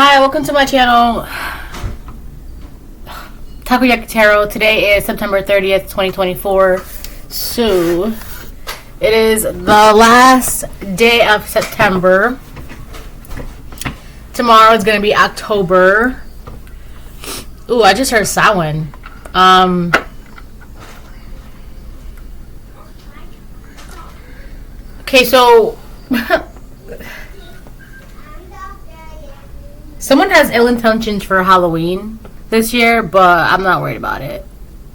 Hi, welcome to my channel, Takoyaki Tarot. Today is September 30th, 2024. So, it is the last day of September. Tomorrow is going to be October. Ooh, I just heard Samhain. Okay, so someone has ill intentions for Halloween this year, but I'm not worried about it,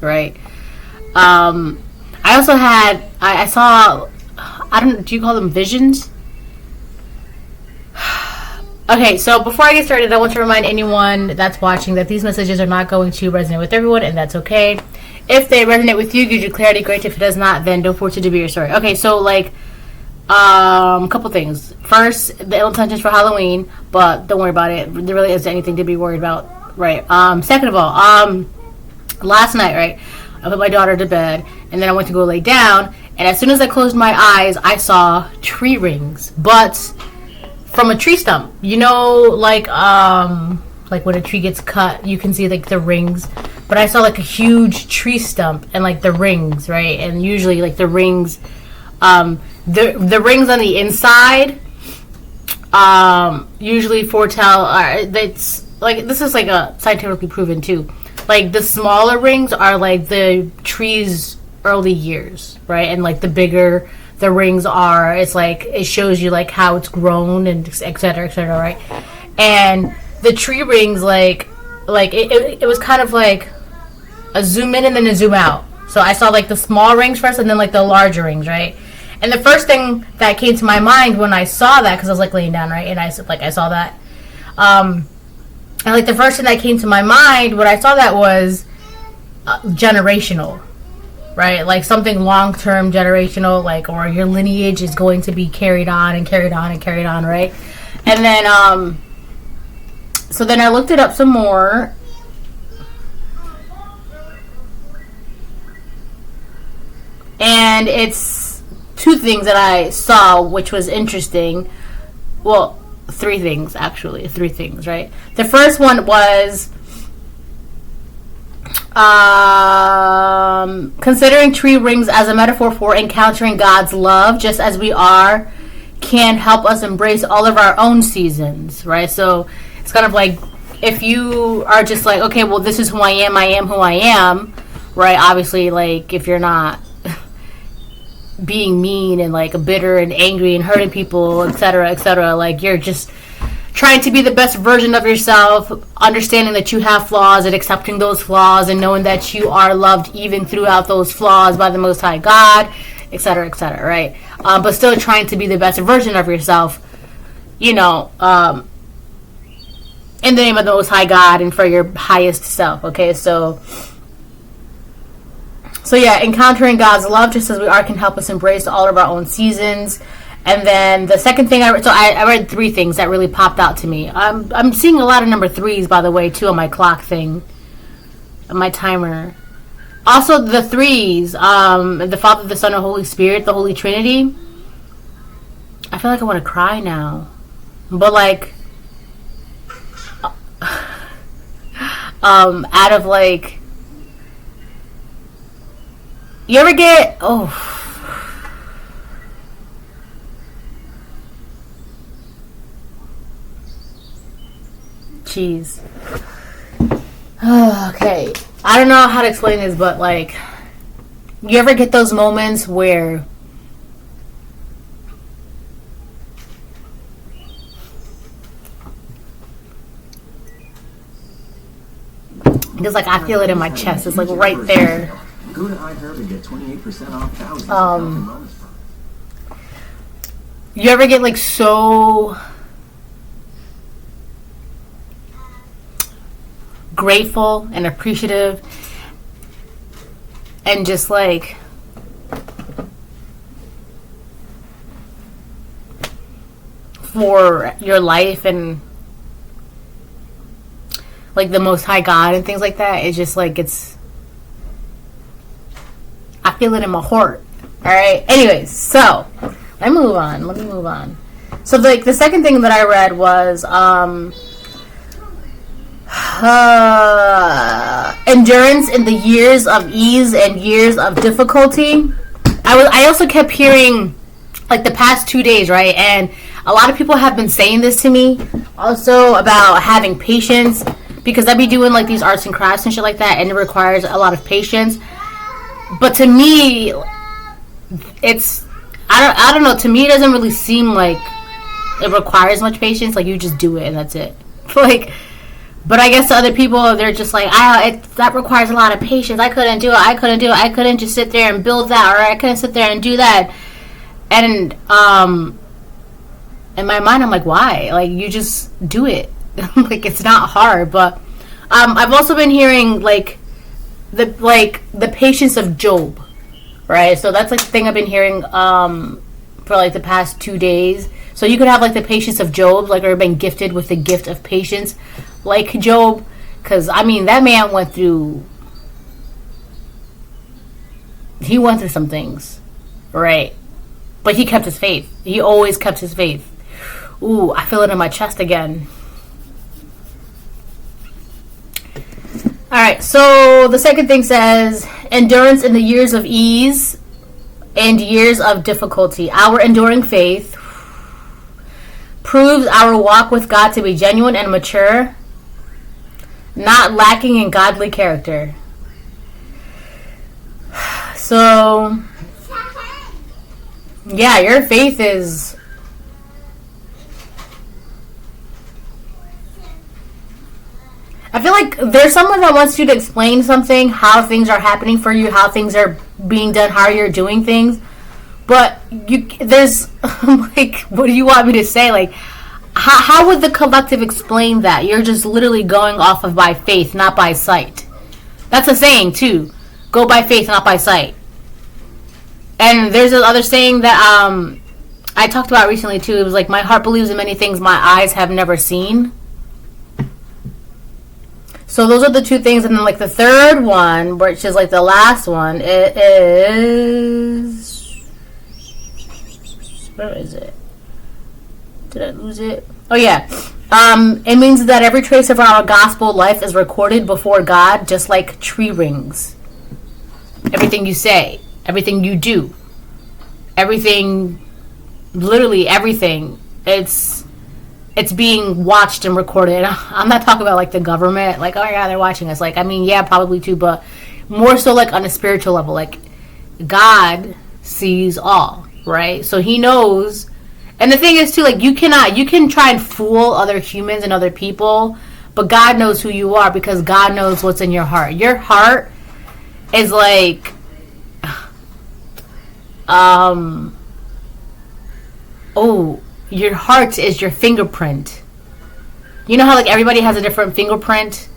right? I also had, I saw, do you call them visions? Okay, so before I get started, I want to remind anyone that's watching that these messages are not going to resonate with everyone, and that's okay. If they resonate with you, gives you clarity, great. If it does not, then don't force it to be your story. Okay, so like, couple things. First, the ill intentions for Halloween, but don't worry about it. There really isn't anything to be worried about, right? Second of all, last night, right, I put my daughter to bed, and then I went to go lay down, and as soon as I closed my eyes, I saw tree rings, but from a tree stump. You know, like when a tree gets cut, you can see like the rings, but I saw like a huge tree stump and like the rings, right? And usually like the rings, the rings on the inside usually foretell, it's like, this is like a scientifically proven too, like the smaller rings are like the tree's early years, right? And like the bigger the rings are, it's like it shows you like how it's grown and etc, right? And the tree rings, like it was kind of like a zoom in and then a zoom out. So I saw like the small rings first and then like the larger rings, right? And the first thing that came to my mind when I saw that, because I was like laying down, right, and I saw that, and like the first thing that came to my mind when I saw that was generational, right? Like something long-term generational, like, or your lineage is going to be carried on and carried on and carried on, right? And then so then I looked it up some more, and it's two things that I saw, which was interesting. Well, three things, actually. Three things, right? The first one was considering tree rings as a metaphor for encountering God's love, just as we are, can help us embrace all of our own seasons, right? So it's kind of like, if you are just like, okay, well, this is who I am who I am, right? Obviously, like, if you're not being mean and like bitter and angry and hurting people, etc, like you're just trying to be the best version of yourself, understanding that you have flaws and accepting those flaws and knowing that you are loved even throughout those flaws by the Most High God, etc, right? But still trying to be the best version of yourself, you know, in the name of the Most High God and for your highest self. Okay, so yeah, encountering God's love, just as we are, can help us embrace all of our own seasons. And then the second thing I read three things that really popped out to me. I'm seeing a lot of number threes, by the way, too, on my clock thing, on my timer. Also, the threes, the Father, the Son, and Holy Spirit, the Holy Trinity. I feel like I want to cry now, but like, out of like, you ever get, jeez. Okay, I don't know how to explain this, but like, you ever get those moments where because like I feel it in my chest, it's like right there. Go to iHerb and get 28% off thousands. You ever get like so grateful and appreciative and just like for your life and like the Most High God and things like that? It's just like, I feel it in my heart. Alright, anyways, so let me move on. So like the second thing that I read was endurance in the years of ease and years of difficulty. I also kept hearing, like, the past 2 days, right? And a lot of people have been saying this to me also about having patience, because I be doing like these arts and crafts and shit like that, and it requires a lot of patience. But to me, it's I don't know. To me, it doesn't really seem like it requires much patience. Like, you just do it and that's it. Like, but I guess to other people, they're just like, that requires a lot of patience. I couldn't do it. I couldn't just sit there and build that, or I couldn't sit there and do that. And in my mind, I'm like, why? Like, you just do it. Like, it's not hard. But I've also been hearing the patience of Job, right? So that's like the thing I've been hearing for like the past 2 days. So you could have like the patience of Job, like, or been gifted with the gift of patience, like Job, because I mean that man went through some things, right? But he kept his faith. He always kept his faith. Ooh, I feel it in my chest again. Alright, so the second thing says, endurance in the years of ease and years of difficulty. Our enduring faith proves our walk with God to be genuine and mature, not lacking in godly character. So, yeah, your faith is... I feel like there's someone that wants you to explain something, how things are happening for you, how things are being done, how you're doing things. But there's, like, what do you want me to say? Like, how would the collective explain that? You're just literally going off of by faith, not by sight. That's a saying, too. Go by faith, not by sight. And there's another saying that I talked about recently, too. It was like, my heart believes in many things my eyes have never seen. So those are the two things. And then, like, the third one, which is, like, the last one, it is... Where is it? Did I lose it? Oh, yeah. It means that every trace of our gospel life is recorded before God, just like tree rings. Everything you say, everything you do, everything, literally everything, it's being watched and recorded. I'm not talking about, like, the government, like, oh my God, they're watching us. Like, I mean, yeah, probably too, but more so, like, on a spiritual level. Like, God sees all, right? So he knows. And the thing is, too, like, you can try and fool other humans and other people, but God knows who you are, because God knows what's in your heart. Your heart is like, your heart is your fingerprint. You know how, like, everybody has a different fingerprint?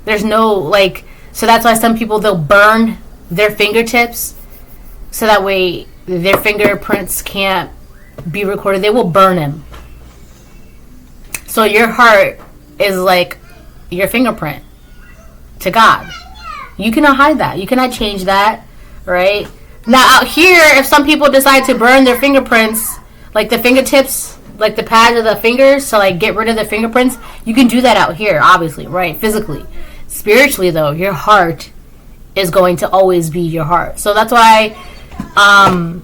There's no, like, so that's why some people, they'll burn their fingertips so that way their fingerprints can't be recorded. They will burn them. So your heart is like your fingerprint to God. You cannot hide that. You cannot change that, right? Now out here, if some people decide to burn their fingerprints, like the fingertips, like the pads of the fingers, to like get rid of the fingerprints, you can do that out here, obviously, right? Physically. Spiritually, though, your heart is going to always be your heart. So that's why I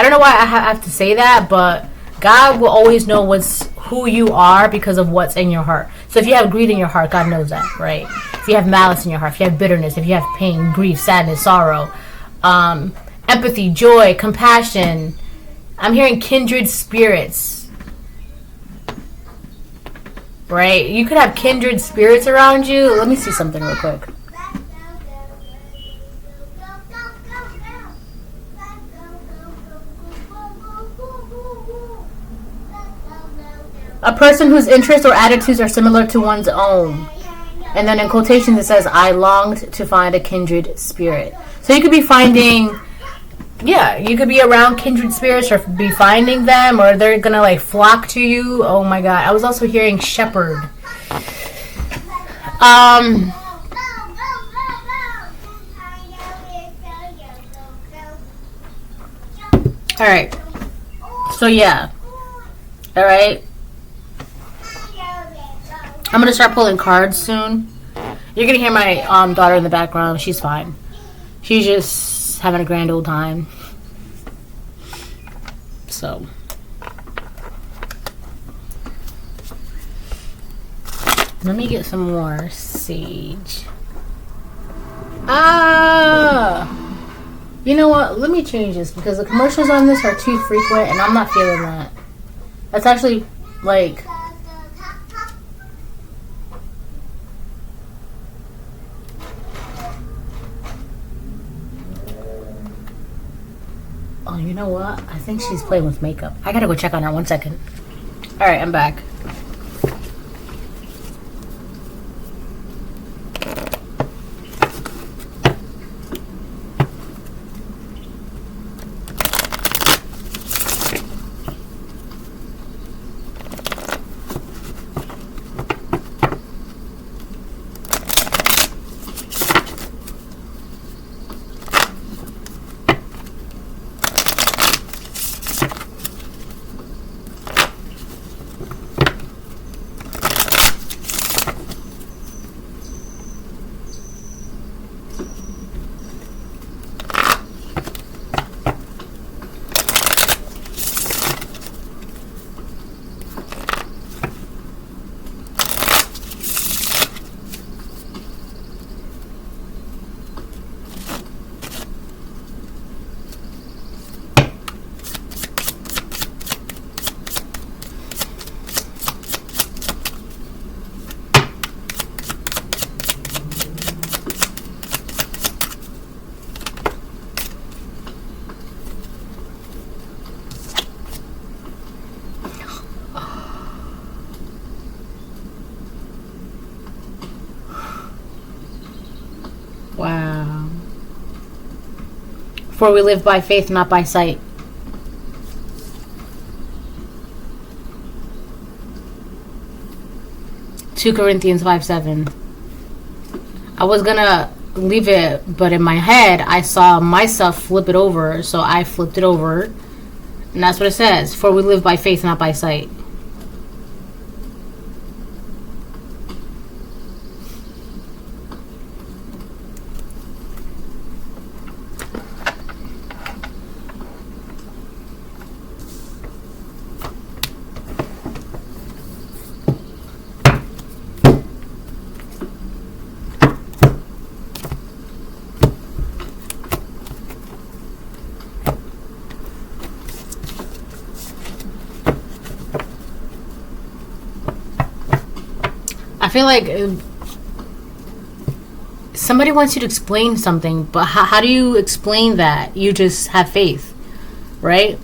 don't know why I have to say that, but God will always know who you are because of what's in your heart. So if you have greed in your heart, God knows that, right? If you have malice in your heart, if you have bitterness, if you have pain, grief, sadness, sorrow, empathy, joy, compassion. I'm hearing kindred spirits, right? You could have kindred spirits around you. Let me see something real quick. A person whose interests or attitudes are similar to one's own. And then in quotations it says, I longed to find a kindred spirit. So you could be finding, you could be around kindred spirits or be finding them, or they're going to like flock to you. Oh my God. I was also hearing shepherd. Alright. So yeah. Alright. I'm gonna start pulling cards soon. You're gonna hear my daughter in the background. She's fine. She's just having a grand old time. So. Let me get some more sage. You know what? Let me change this because the commercials on this are too frequent and I'm not feeling that. That's actually like... Oh, you know what? I think she's playing with makeup. I gotta go check on her. 1 second. Alright, I'm back. Wow. For we live by faith, not by sight. Two Corinthians 5:7. I was gonna leave it, but in my head I saw myself flip it over, so I flipped it over, and that's what it says. For we live by faith, not by sight. I feel like somebody wants you to explain something, but how do you explain that? You just have faith, right?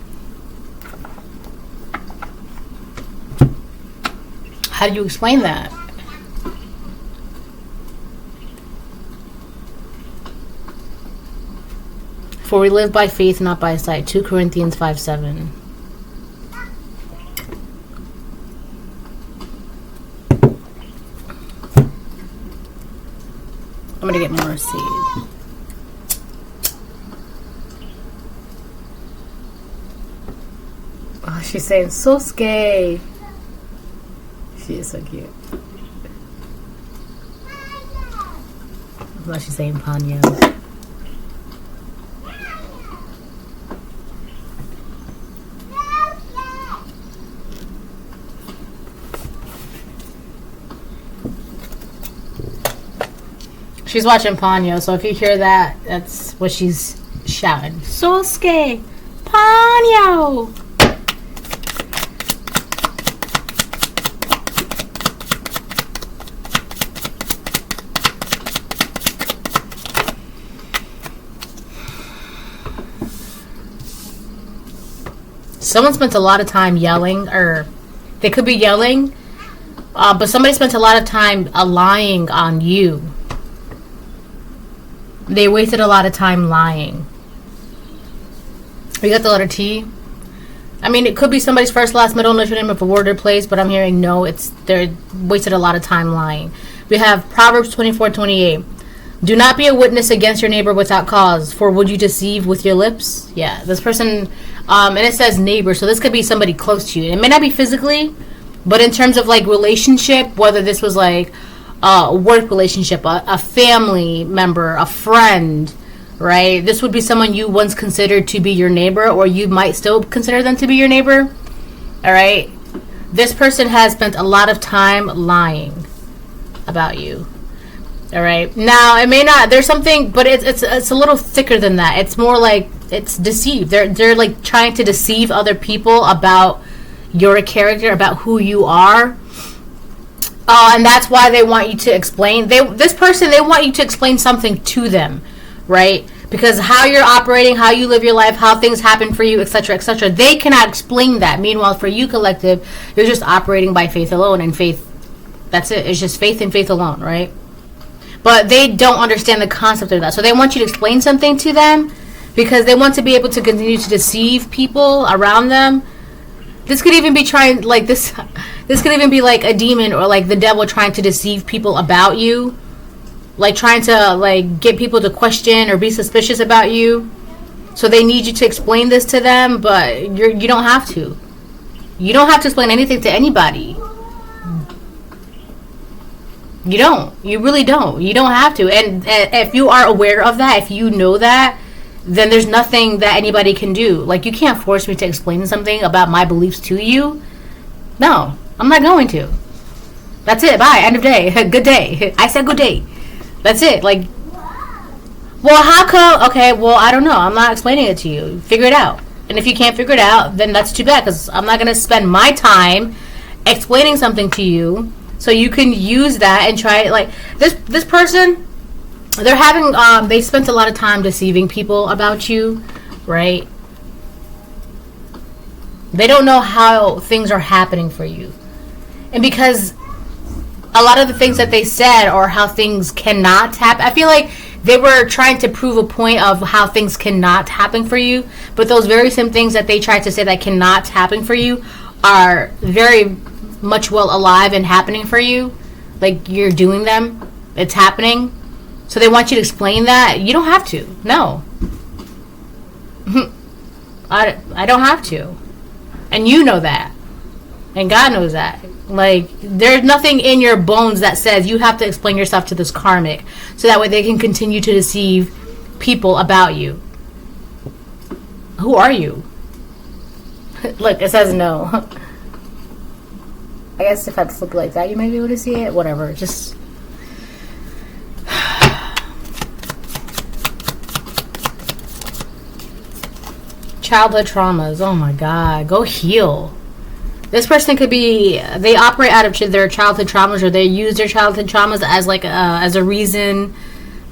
How do you explain that? For we live by faith, not by sight. 2 Corinthians 5:7. I'm gonna get more seed. Oh, she's saying so scary. She is so cute. What she's saying, Panya. She's watching Ponyo, so if you hear that, that's what she's shouting. Sosuke! Ponyo! Someone spent a lot of time yelling, or they could be yelling, but somebody spent a lot of time lying on you. They wasted a lot of time lying. We got the letter T. I mean, it could be somebody's first, last, middle, initial name of a word or place, but I'm hearing no, they're wasted a lot of time lying. We have Proverbs 24:28. Do not be a witness against your neighbor without cause, for would you deceive with your lips? Yeah, this person, and it says neighbor, so this could be somebody close to you. It may not be physically, But in terms of like relationship, whether this was like a work relationship, a family member, a friend, right? This would be someone you once considered to be your neighbor, or you might still consider them to be your neighbor. All right. This person has spent a lot of time lying about you. All right. Now, it may not, there's something, but it's a little thicker than that. It's more like it's deceived. They're like trying to deceive other people about your character, about who you are. And that's why they want you to explain. They want you to explain something to them, right? Because how you're operating, how you live your life, how things happen for you, etc., etc., they cannot explain that. Meanwhile, for you, collective, you're just operating by faith alone, and faith, that's it. It's just faith and faith alone, right? But they don't understand the concept of that. So they want you to explain something to them because they want to be able to continue to deceive people around them. This could even be trying, like, this could even be like a demon or like the devil trying to deceive people about you. Like trying to like get people to question or be suspicious about you. So they need you to explain this to them, but you don't have to. You don't have to explain anything to anybody. You don't. You really don't. You don't have to. And if you are aware of that, if you know that, then there's nothing that anybody can do. Like, you can't force me to explain something about my beliefs to you. No, I'm not going to. That's it. Bye. End of day. Good day. I said good day. That's it. Like, well, how come? Okay, well, I don't know. I'm not explaining it to you. Figure it out. And if you can't figure it out, then that's too bad, because I'm not going to spend my time explaining something to you so you can use that and try it. Like, this person, they're having, they spent a lot of time deceiving people about you, right? They don't know how things are happening for you. And because a lot of the things that they said or how things cannot happen, I feel like they were trying to prove a point of how things cannot happen for you, but those very same things that they tried to say that cannot happen for you are very much well alive and happening for you. Like, you're doing them, it's happening. So they want you to explain that. You don't have to. No. I don't have to. And you know that. And God knows that. Like, there's nothing in your bones that says you have to explain yourself to this karmic so that way they can continue to deceive people about you. Who are you? Look, it says no. I guess if I'd flip it like that, you might be able to see it. Whatever. Just... childhood traumas. Oh my God. Go heal. This person could be, they operate out of their childhood traumas, or they use their childhood traumas as like as a reason.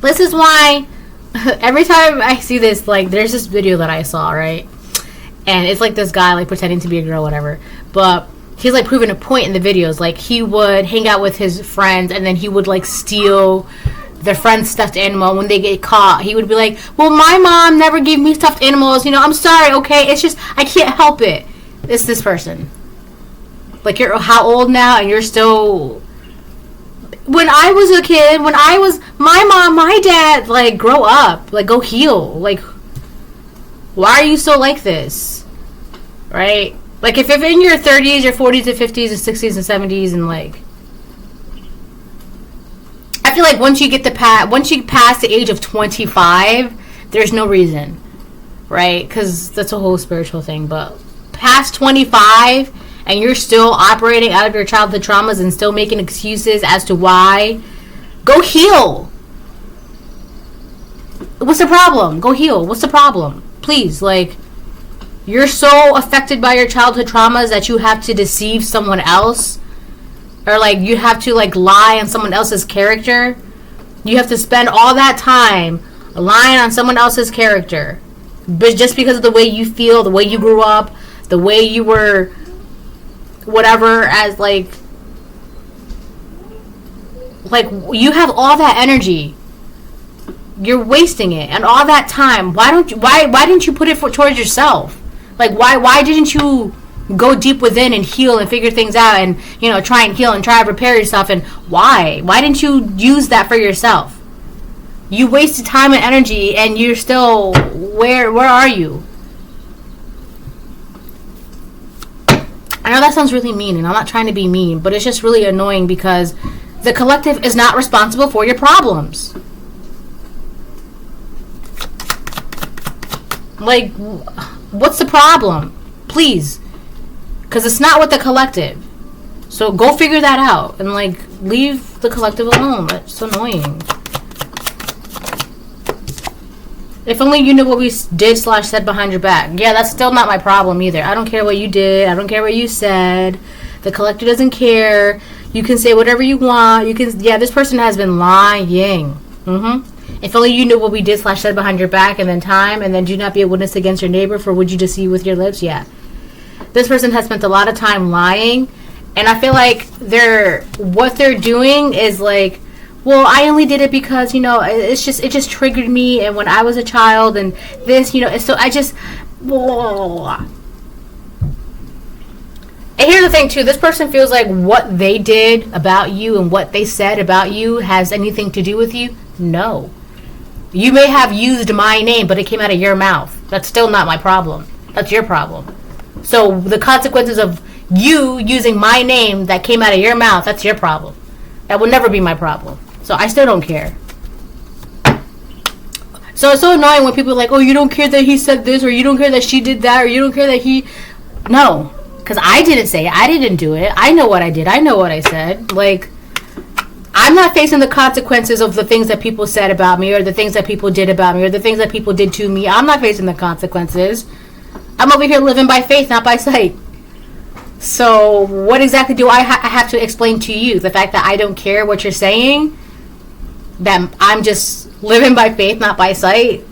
This is why every time I see this, like, there's this video that I saw, right? And it's like this guy like pretending to be a girl, whatever. But he's like proving a point in the videos. Like, he would hang out with his friends and then he would like steal their friend's stuffed animal. When they get caught, he would be like, well, my mom never gave me stuffed animals. You know, I'm sorry, okay? It's just, I can't help it. It's this person. Like, you're how old now and you're still... When I was a kid, when I was... My mom, my dad, like, grow up. Like, go heal. Like, why are you still like this? Right? Like, if you're in your 30s, your 40s, and 50s, and 60s, and 70s, and, like... I feel like once you pass the age of 25, there's no reason. Right? Because that's a whole spiritual thing. But past 25... and you're still operating out of your childhood traumas and still making excuses as to why, go heal. What's the problem? Go heal. What's the problem? Please, like, you're so affected by your childhood traumas that you have to deceive someone else, or like you have to like lie on someone else's character. You have to spend all that time lying on someone else's character, but just because of the way you feel, the way you grew up, the way you were whatever, as like you have all that energy, you're wasting it, and all that time. Why didn't you put it towards yourself? Like, why didn't you go deep within and heal and figure things out, and, you know, try and heal and try to repair yourself? And why didn't you use that for yourself? You wasted time and energy, and you're still, where are you? I know that sounds really mean, and I'm not trying to be mean, but it's just really annoying because the collective is not responsible for your problems. Like, what's the problem? Please. Because it's not with the collective. So go figure that out and, like, leave the collective alone. That's so annoying. If only you knew what we did / said behind your back. Yeah, that's still not my problem either. I don't care what you did. I don't care what you said. The collector doesn't care. You can say whatever you want. You can. Yeah, this person has been lying. If only you knew what we did / said behind your back, and then time, and then do not be a witness against your neighbor for would you deceive with your lips. Yeah, this person has spent a lot of time lying, and I feel like what they're doing is like, well, I only did it because, you know, it just triggered me, and when I was a child, and this, you know, so I just. And here's the thing too, this person feels like what they did about you and what they said about you has anything to do with you. No. You may have used my name, but it came out of your mouth. That's still not my problem. That's your problem. So the consequences of you using my name that came out of your mouth, that's your problem. That will never be my problem. So I still don't care. So it's so annoying when people are like, oh, you don't care that he said this, or you don't care that she did that, or you don't care that he... No. Because I didn't say it. I didn't do it. I know what I did. I know what I said. Like, I'm not facing the consequences of the things that people said about me, or the things that people did about me, or the things that people did to me. I'm not facing the consequences. I'm over here living by faith, not by sight. So what exactly do I have to explain to you? The fact that I don't care what you're saying? That I'm just living by faith, not by sight?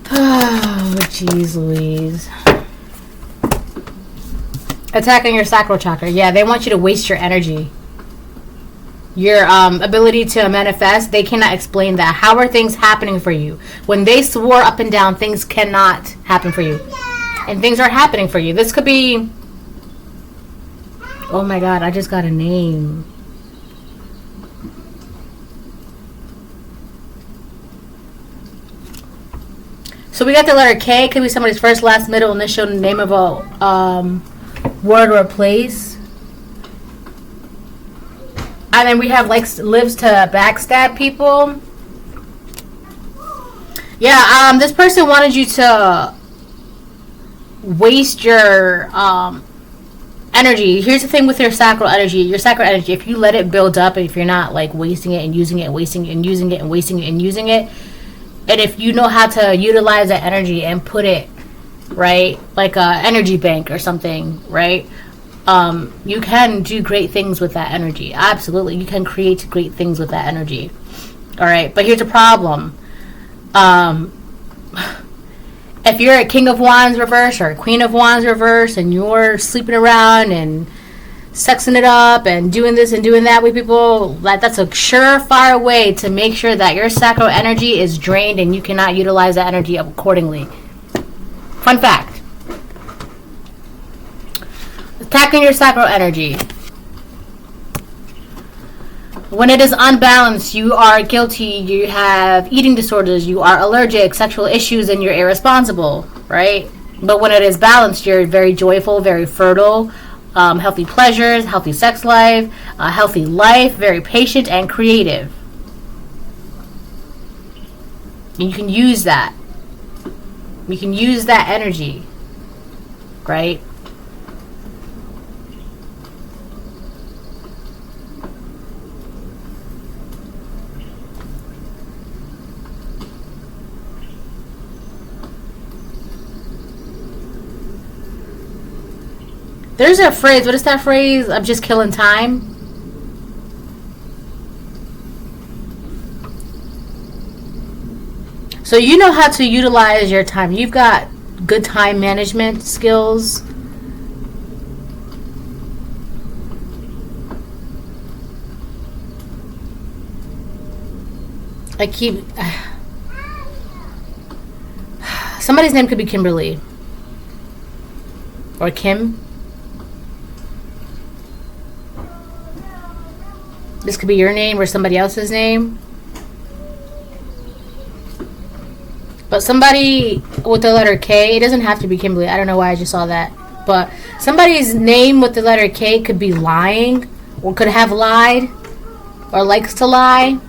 Oh, jeez Louise. Attacking your sacral chakra. Yeah, they want you to waste your energy. Your ability to manifest, they cannot explain that. How are things happening for you? When they swore up and down, things cannot happen for you. And things are happening for you. This could be... Oh my god, I just got a name. So we got the letter K. Could be somebody's first, last, middle, initial, name of a word or a place. And then we have lives to backstab people. Yeah, this person wanted you to waste your energy. Here's the thing with your sacral energy. Your sacral energy, if you let it build up, and if you're not like wasting it and using it and wasting it and using it and wasting it and using it, and if you know how to utilize that energy and put it, right, like a energy bank or something, right, you can do great things with that energy. Absolutely. You can create great things with that energy. All right. But here's a problem. If you're a King of Wands reverse or a Queen of Wands reverse, and you're sleeping around and sexing it up and doing this and doing that with people, that's a surefire way to make sure that your sacral energy is drained and you cannot utilize that energy accordingly. Fun fact. Attacking your sacral energy. When it is unbalanced, you are guilty, you have eating disorders, you are allergic, sexual issues, and you're irresponsible, right? But when it is balanced, you're very joyful, very fertile, healthy pleasures, healthy sex life, healthy life, very patient and creative. And you can use that. You can use that energy, right? There's a phrase. What is that phrase? I'm just killing time. So you know how to utilize your time. You've got good time management skills. Somebody's name could be Kimberly. Or Kim. This could be your name or somebody else's name. But somebody with the letter K, it doesn't have to be Kimberly. I don't know why I just saw that. But somebody's name with the letter K could be lying, or could have lied, or likes to lie.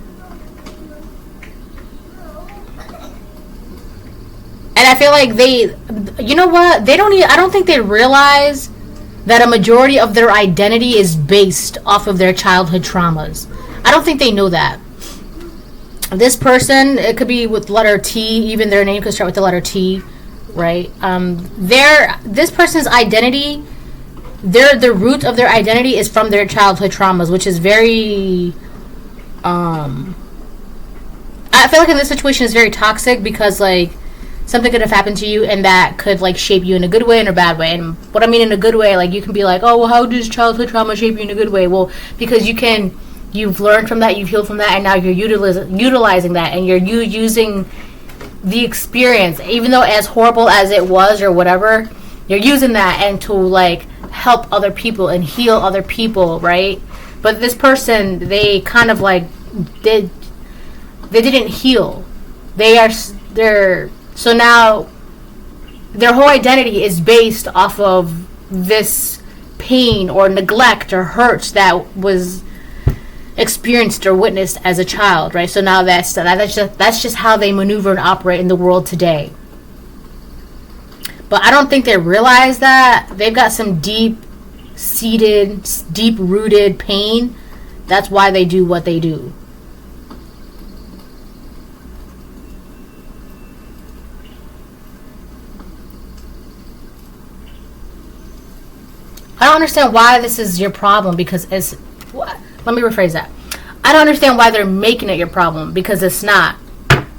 And I feel like you know what? I don't think they realize that a majority of their identity is based off of their childhood traumas. I don't think they know that. This person, it could be with letter T, even their name could start with the letter T, right? This person's identity, the root of their identity is from their childhood traumas, which is very, I feel like in this situation is very toxic because, like, something could have happened to you and that could, like, shape you in a good way and a bad way. And what I mean in a good way, like, you can be like, oh, well, how does childhood trauma shape you in a good way? Well, because you've learned from that, you've healed from that, and now you're utilizing that, and you're using the experience, even though as horrible as it was or whatever, you're using that and to, like, help other people and heal other people, right? But this person, they kind of, like, they didn't heal. So now their whole identity is based off of this pain or neglect or hurt that was experienced or witnessed as a child, right? So now that's just how they maneuver and operate in the world today. But I don't think they realize that they've got some deep-seated, deep-rooted pain. That's why they do what they do. I don't understand why this is your problem, because let me rephrase that. I don't understand why they're making it your problem, because it's not.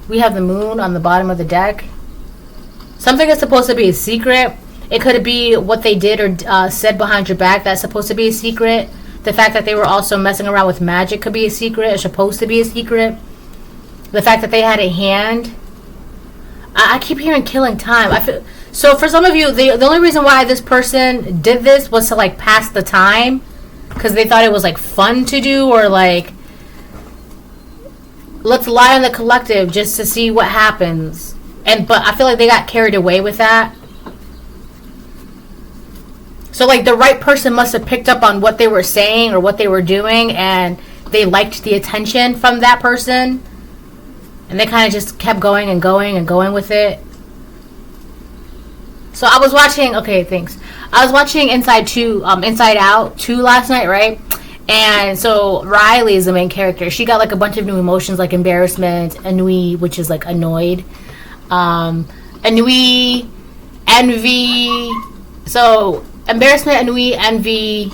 We have the moon on the bottom of the deck. Something is supposed to be a secret. It could be what they did or said behind your back that's supposed to be a secret. The fact that they were also messing around with magic could be a secret. It's supposed to be a secret. The fact that they had a hand. I keep hearing killing time. So for some of you, the only reason why this person did this was to, like, pass the time, because they thought it was, like, fun to do, or, like, let's lie on the collective just to see what happens. But I feel like they got carried away with that. So, like, the right person must have picked up on what they were saying or what they were doing, and they liked the attention from that person, and they kind of just kept going and going and going with it. So I was watching, I was watching Inside Out 2 last night, right? And so Riley is the main character. She got, like, a bunch of new emotions, like embarrassment, ennui, which is, like, annoyed, ennui, envy. So embarrassment, ennui, envy,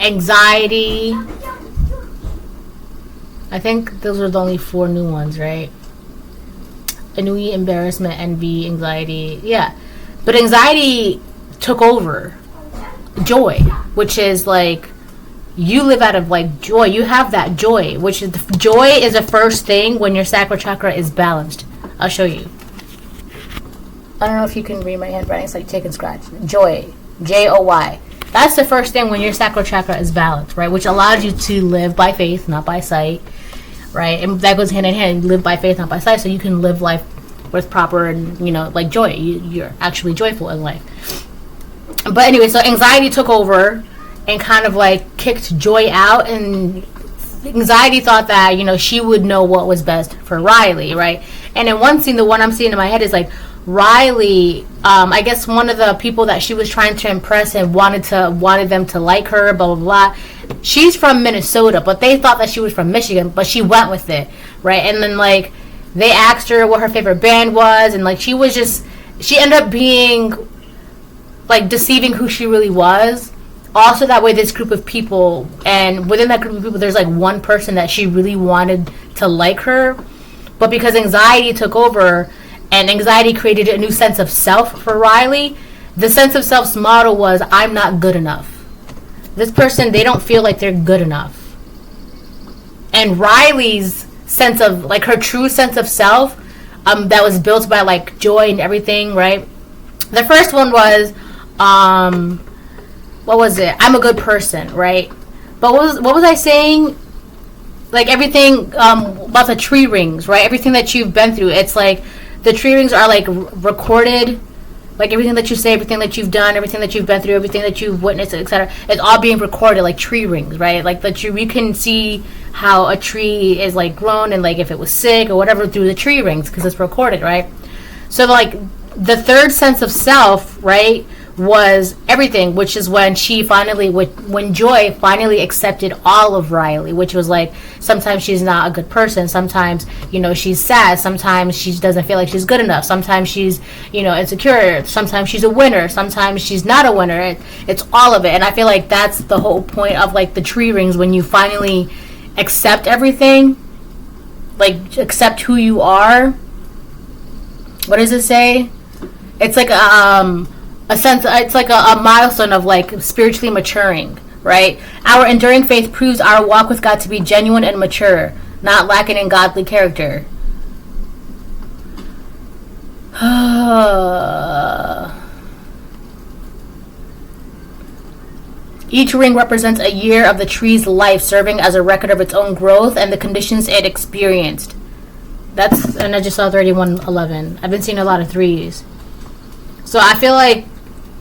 anxiety. I think those are the only 4 new ones, right? Ennui, embarrassment, envy, anxiety. Yeah. But anxiety took over joy, which is, like, you live out of, like, joy. You have that joy, which is joy is the first thing when your sacral chakra is balanced. I'll show you. I don't know if you can read my handwriting. It's like taking scratch. Joy. Joy. That's the first thing when your sacral chakra is balanced, right? Which allows you to live by faith, not by sight. Right, and that goes hand in hand. You live by faith, not by sight, so you can live life with proper and, like, joy. You're actually joyful in life. But anyway, so anxiety took over and kind of, like, kicked joy out, and anxiety thought that, she would know what was best for Riley, right? And in one scene, the one I'm seeing in my head is, like, Riley, I guess one of the people that she was trying to impress and wanted them to like her, blah, blah, blah. She's from Minnesota, but they thought that she was from Michigan, but she went with it, right? And then, like, they asked her what her favorite band was, and, like, she ended up being, like, deceiving who she really was. Also, that way, this group of people, and within that group of people, there's, like, one person that she really wanted to like her, but because anxiety took over, and anxiety created a new sense of self for Riley, the sense of self's motto was, I'm not good enough. This person, they don't feel like they're good enough. And Riley's sense of, like, her true sense of self, that was built by, like, joy and everything, right? The first one was, what was it? I'm a good person, right? But what was I saying? like everything about the tree rings, right? Everything that you've been through, it's like the tree rings are like recorded. Like everything that you say, everything that you've done, everything that you've been through, everything that you've witnessed, etc. It's all being recorded, like tree rings, right? Like that you can see how a tree is like grown and like if it was sick or whatever through the tree rings because it's recorded, right? So like the third sense of self, right, was everything, which is when she finally, when Joy finally accepted all of Riley, which was like sometimes she's not a good person, sometimes, you know, she's sad, sometimes she doesn't feel like she's good enough, sometimes she's, you know, insecure, sometimes she's a winner, sometimes she's not a winner. It's all of it. And I feel like that's the whole point of like the tree rings, when you finally accept everything, like accept who you are. What does it say? It's like a sense, it's like a milestone of like spiritually maturing, right? Our enduring faith proves our walk with God to be genuine and mature, not lacking in godly character. Each ring represents a year of the tree's life, serving as a record of its own growth and the conditions it experienced. That's, and I just saw 3111. I've been seeing a lot of threes. So I feel like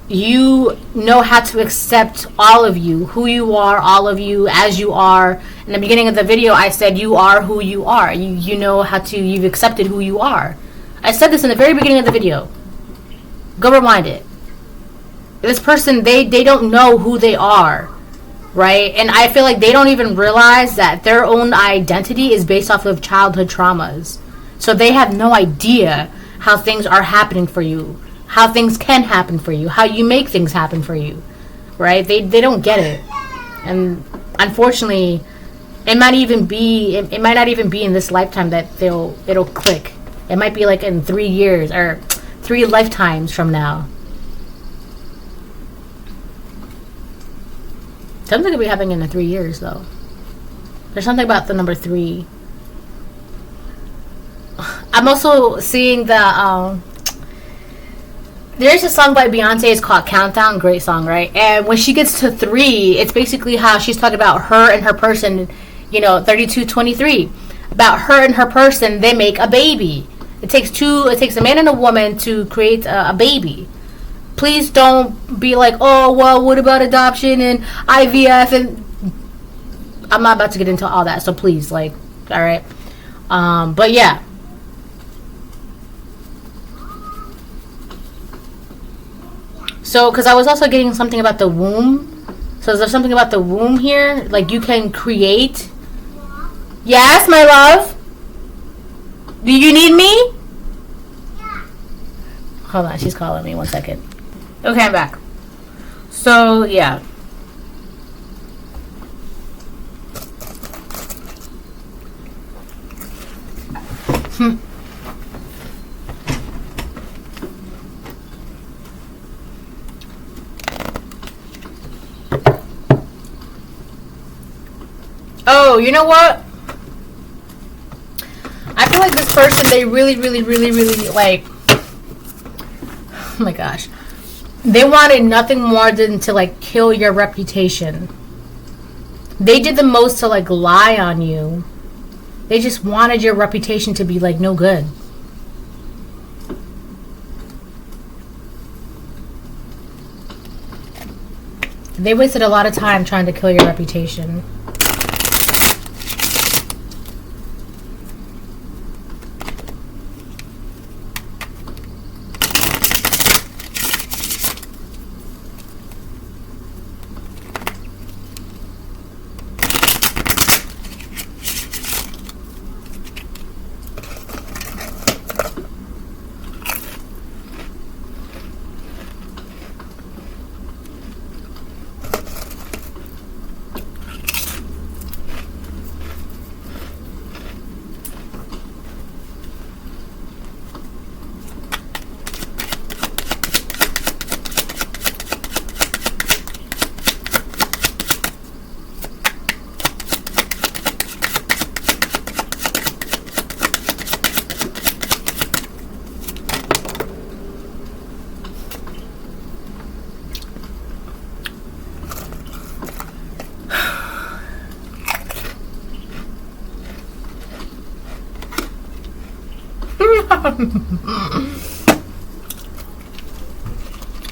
you know how to accept all of you, who you are, all of you as you are. In the beginning of the video, I said you are who you are. You know how to, you've accepted who you are. I said this in the very beginning of the video. Go rewind it. This person, they don't know who they are, right? And I feel like they don't even realize that their own identity is based off of childhood traumas. So they have no idea how things are happening for you, how things can happen for you, how you make things happen for you, right? They don't get it. And unfortunately, it might not even be in this lifetime that it'll click. It might be like in 3 years or 3 lifetimes from now. Something could be happening in the 3 years, though. There's something about the number 3. I'm also seeing the there's a song by Beyonce, it's called Countdown, great song, right? And when she gets to 3, it's basically how she's talking about her and her person, you know, 3223. About her and her person, they make a baby. It takes a man and a woman to create a baby. Please don't be like, oh, well, what about adoption and IVF? And I'm not about to get into all that, so please, like, all right. But yeah. So, because I was also getting something about the womb. So, is there something about the womb here? Like, you can create. Yes, my love? Do you need me? Hold on, she's calling me. 1 second. Okay, I'm back. So, yeah. Oh, you know what? I feel like this person, they really, like, oh my gosh. They wanted nothing more than to, like, kill your reputation. They did the most to, like, lie on you. They just wanted your reputation to be, like, no good. They wasted a lot of time trying to kill your reputation.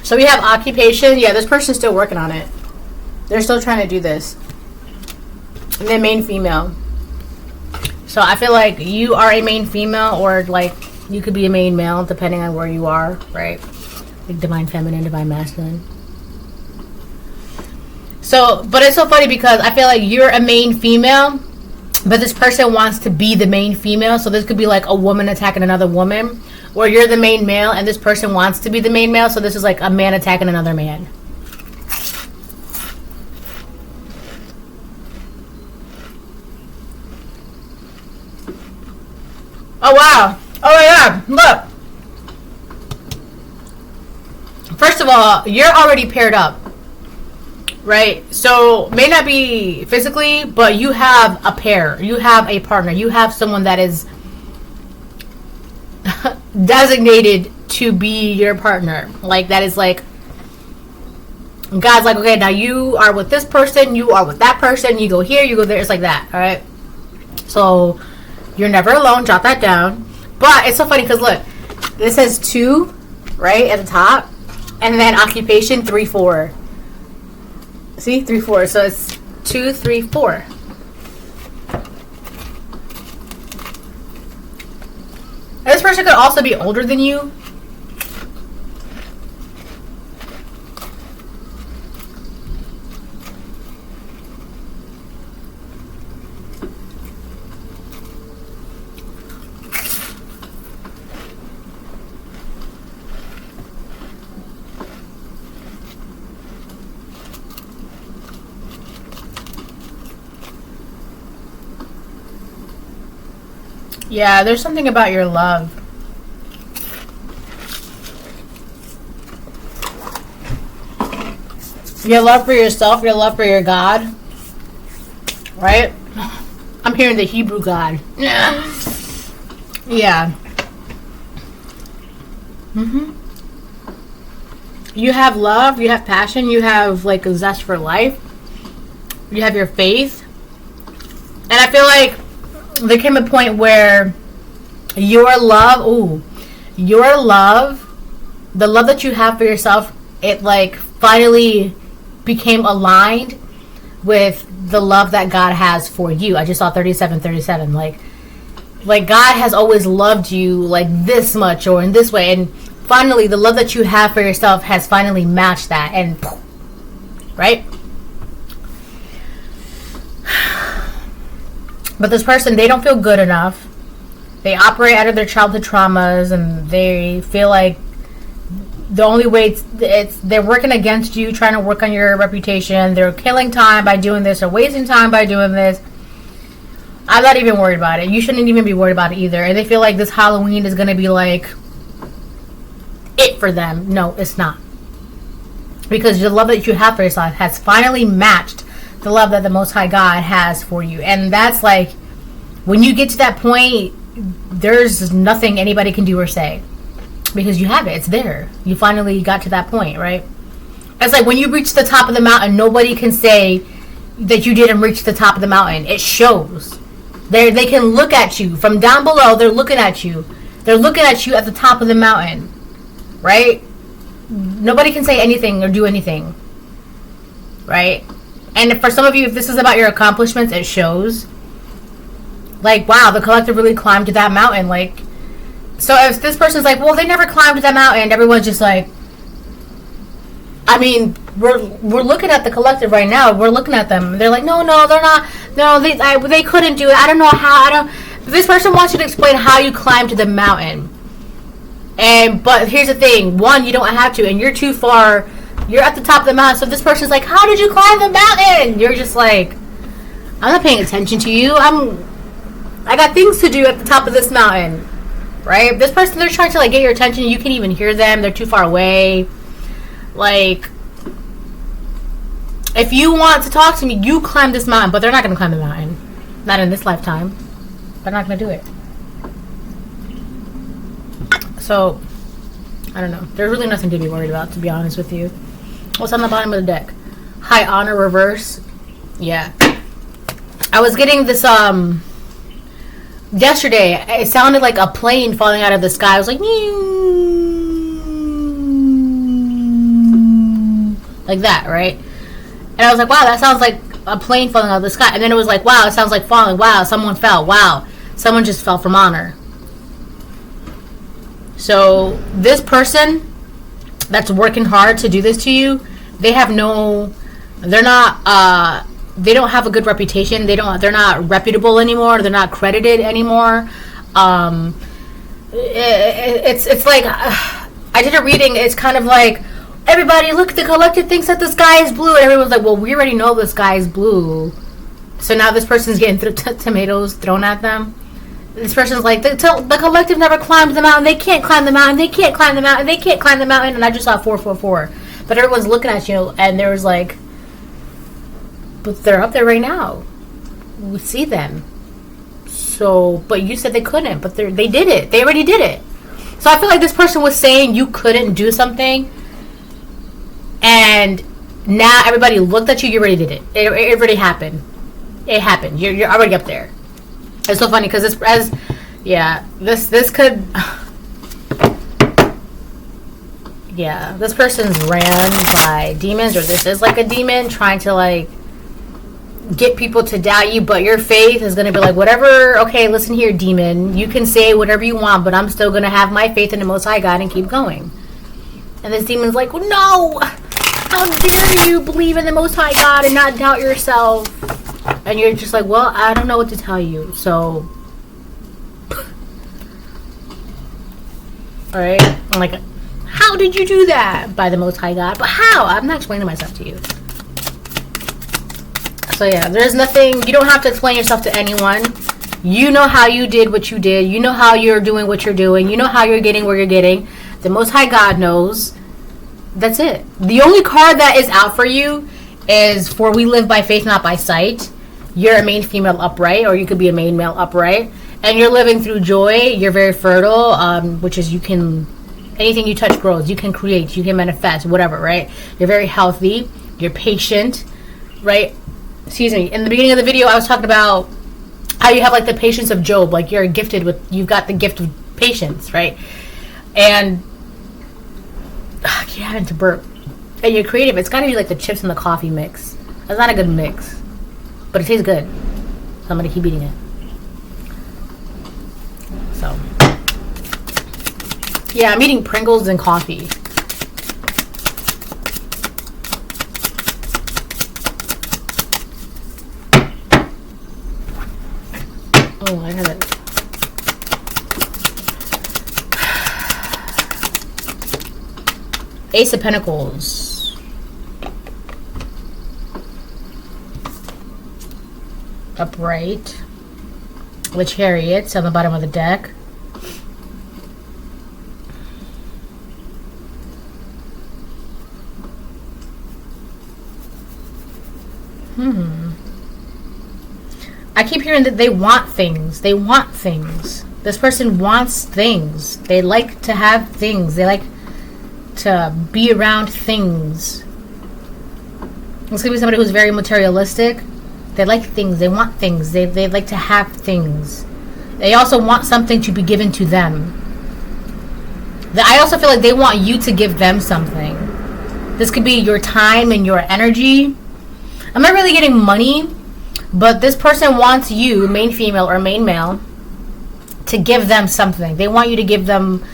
So we have occupation. Yeah, this person's still working on it. They're still trying to do this. And then main female. So I feel like you are a main female, or like you could be a main male depending on where you are, right? Like divine feminine, divine masculine. So, but it's so funny because I feel like you're a main female, but this person wants to be the main female. So this could be like a woman attacking another woman, or you're the main male and this person wants to be the main male. So this is like a man attacking another man. Oh wow. Oh my god. Look. First of all, you're already paired up. Right? So, may not be physically, but you have a pair. You have a partner. You have someone that is designated to be your partner. Like, that is like, God's like, okay, now you are with this person, you are with that person, you go here, you go there. It's like that, alright? So, you're never alone. Jot that down. But, it's so funny because, look, this says 2, right, at the top. And then occupation, 3, 4. See, 3, 4. So it's 2, 3, 4. And this person could also be older than you. Yeah, there's something about your love. Your love for yourself, your love for your God. Right? I'm hearing the Hebrew God. Yeah. You have love, you have passion, you have like a zest for life. You have your faith. And I feel like there came a point where your love, the love that you have for yourself, it like finally became aligned with the love that God has for you. I just saw 3737. Like God has always loved you like this much or in this way, and finally the love that you have for yourself has finally matched that, and right? But this person, they don't feel good enough. They operate out of their childhood traumas, and they feel like the only way they're working against you, trying to work on your reputation. They're killing time by doing this, or wasting time by doing this. I'm not even worried about it. You shouldn't even be worried about it either. And they feel like this Halloween is going to be like it for them. No, it's not. Because the love that you have for yourself has finally matched the love that the Most High God has for you. And that's like, when you get to that point, there's nothing anybody can do or say, because you have it. It's there. You finally got to that point, right? It's like when you reach the top of the mountain, nobody can say that you didn't reach the top of the mountain. It shows. They can look at you from down below. They're looking at you. They're looking at you at the top of the mountain, right? Nobody can say anything or do anything, right? And for some of you, if this is about your accomplishments, it shows. Like, wow, the collective really climbed to that mountain. Like, so if this person's like, well, they never climbed to that mountain, everyone's just like, I mean, we're looking at the collective right now. We're looking at them. They're like, no, they're not. No, they couldn't do it. I don't know how. This person wants you to explain how you climbed to the mountain. But here's the thing. One, you don't have to, and you're too far. You're at the top of the mountain. So if this person's like, how did you climb the mountain? You're just like, I'm not paying attention to you. I got things to do at the top of this mountain, right? This person, they're trying to like get your attention. You can't even hear them. They're too far away. Like, if you want to talk to me, you climb this mountain, but they're not going to climb the mountain. Not in this lifetime. They're not going to do it. So, I don't know. There's really nothing to be worried about, to be honest with you. What's on the bottom of the deck? High honor reverse. Yeah. I was getting this, yesterday, it sounded like a plane falling out of the sky. It was like, like that, right? And I was like, wow, that sounds like a plane falling out of the sky. And then it was like, wow, it sounds like falling. Wow, someone fell. Wow, someone just fell from honor. So this person that's working hard to do this to you, they don't have a good reputation. They're not reputable anymore. They're not credited anymore. It's like, I did a reading. It's kind of like, everybody, look, the collective thinks that the sky is blue. And everyone's like, well, we already know the sky is blue. So now this person's getting tomatoes thrown at them. This person's like, the collective never climbed the mountain. They can't climb the mountain. They can't climb the mountain. They can't climb the mountain. And I just saw 444. But everyone's looking at you, and there was like, but they're up there right now. We see them. So, but you said they couldn't. But they did it. They already did it. So I feel like this person was saying you couldn't do something. And now everybody looked at you. You already did it. It already happened. It happened. You're already up there. It's so funny because this could, yeah, this person's ran by demons, or this is like a demon trying to like get people to doubt you, but your faith is going to be like, whatever, okay, listen here, demon, you can say whatever you want, but I'm still going to have my faith in the Most High God and keep going. And this demon's like, no, how dare you believe in the Most High God and not doubt yourself? And you're just like, well, I don't know what to tell you, so. Alright? I'm like, how did you do that? By the Most High God. But how? I'm not explaining myself to you. So yeah, there's nothing, you don't have to explain yourself to anyone. You know how you did what you did. You know how you're doing what you're doing. You know how you're getting where you're getting. The Most High God knows. That's it. The only card that is out for you is for we live by faith, not by sight. You're a main female upright, or you could be a main male upright, and you're living through joy. You're very fertile, which is you can, anything you touch grows. You can create, you can manifest, whatever, right? You're very healthy. You're patient, right? Excuse me. In the beginning of the video, I was talking about how you have like the patience of Job. Like you're gifted with, you've got the gift of patience, right? And I keep having to burp. And you're creative. It's gotta be like the chips and the coffee mix. That's not a good mix, but it tastes good. So I'm gonna keep eating it. So yeah, I'm eating Pringles and coffee. Oh, I have it. Ace of Pentacles. Upright. The Chariots on the bottom of the deck. I keep hearing that they want things. They want things. This person wants things. They like to have things. They like to be around things. This could be somebody who's very materialistic. They like things. They want things. They like to have things. They also want something to be given to them. I also feel like they want you to give them something. This could be your time and your energy. I'm not really getting money, but this person wants you, main female or main male, to give them something. They want you to give them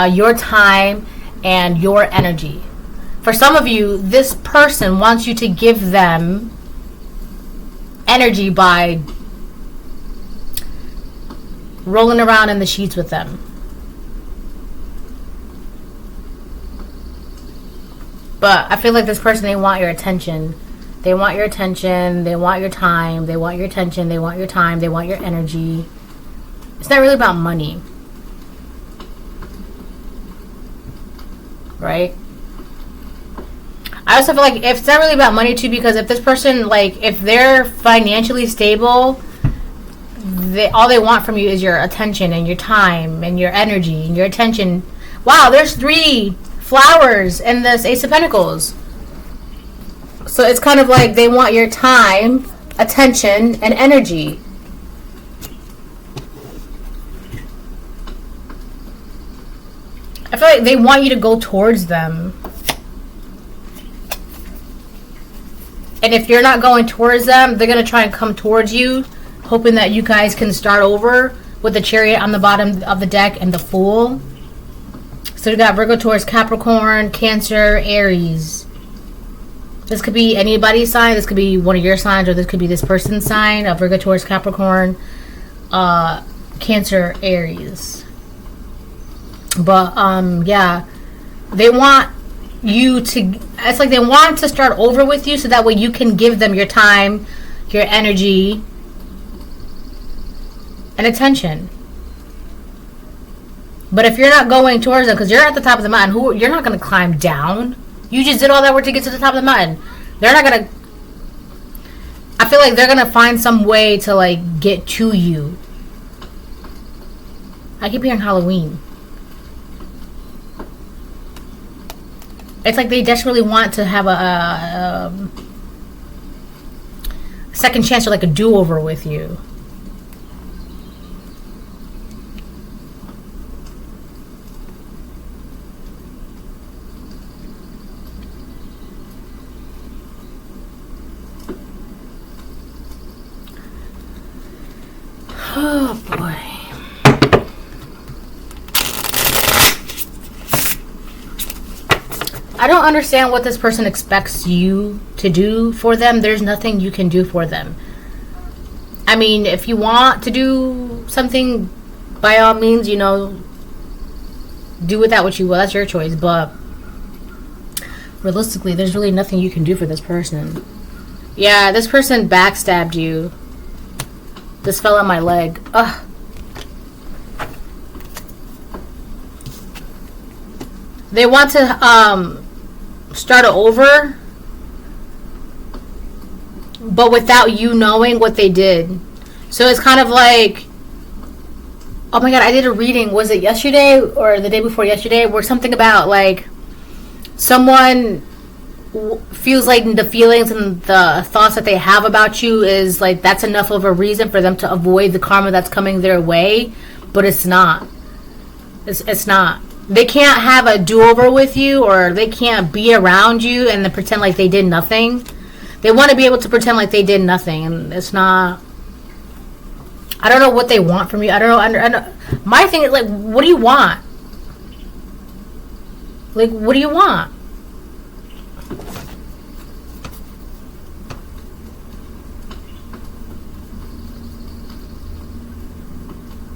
your time and your energy. For some of you, this person wants you to give them energy by rolling around in the sheets with them. But I feel like this person, they want your attention. They want your attention. They want your time. They want your attention. They want your time. They want your energy. It's not really about money. Right? I also feel like if it's not really about money too, because if this person, like, if they're financially stable, all they want from you is your attention and your time and your energy and your attention. Wow, there's 3 flowers in this Ace of Pentacles. So it's kind of like they want your time, attention, and energy. I feel like they want you to go towards them. And if you're not going towards them, they're going to try and come towards you, hoping that you guys can start over with the Chariot on the bottom of the deck and the Fool. So we got Virgo, Taurus, Capricorn, Cancer, Aries. This could be anybody's sign. This could be one of your signs, or this could be this person's sign. Virgo, Taurus, Capricorn, Cancer, Aries. But yeah, they want you to, it's like they want to start over with you so that way you can give them your time, your energy, and attention. But if you're not going towards them, because you're at the top of the mountain, you're not going to climb down. You just did all that work to get to the top of the mountain. They're not going to, I feel like they're going to find some way to like get to you. I keep hearing Halloween. It's like they desperately want to have a second chance, or like a do-over with you. Oh boy. I don't understand what this person expects you to do for them. There's nothing you can do for them. I mean, if you want to do something, by all means, you know, do with that what you will. That's your choice. But realistically, there's really nothing you can do for this person. Yeah, this person backstabbed you. This fell on my leg. Ugh. They want to start over, but without you knowing what they did. So it's kind of like, oh my god, I did a reading, was it yesterday or the day before yesterday, where something about like someone feels like the feelings and the thoughts that they have about you is like that's enough of a reason for them to avoid the karma that's coming their way, but it's not. It's not. They can't have a do-over with you, or they can't be around you and then pretend like they did nothing. They want to be able to pretend like they did nothing, and it's not. I don't know what they want from you. I don't know. My thing is like, what do you want? Like, what do you want?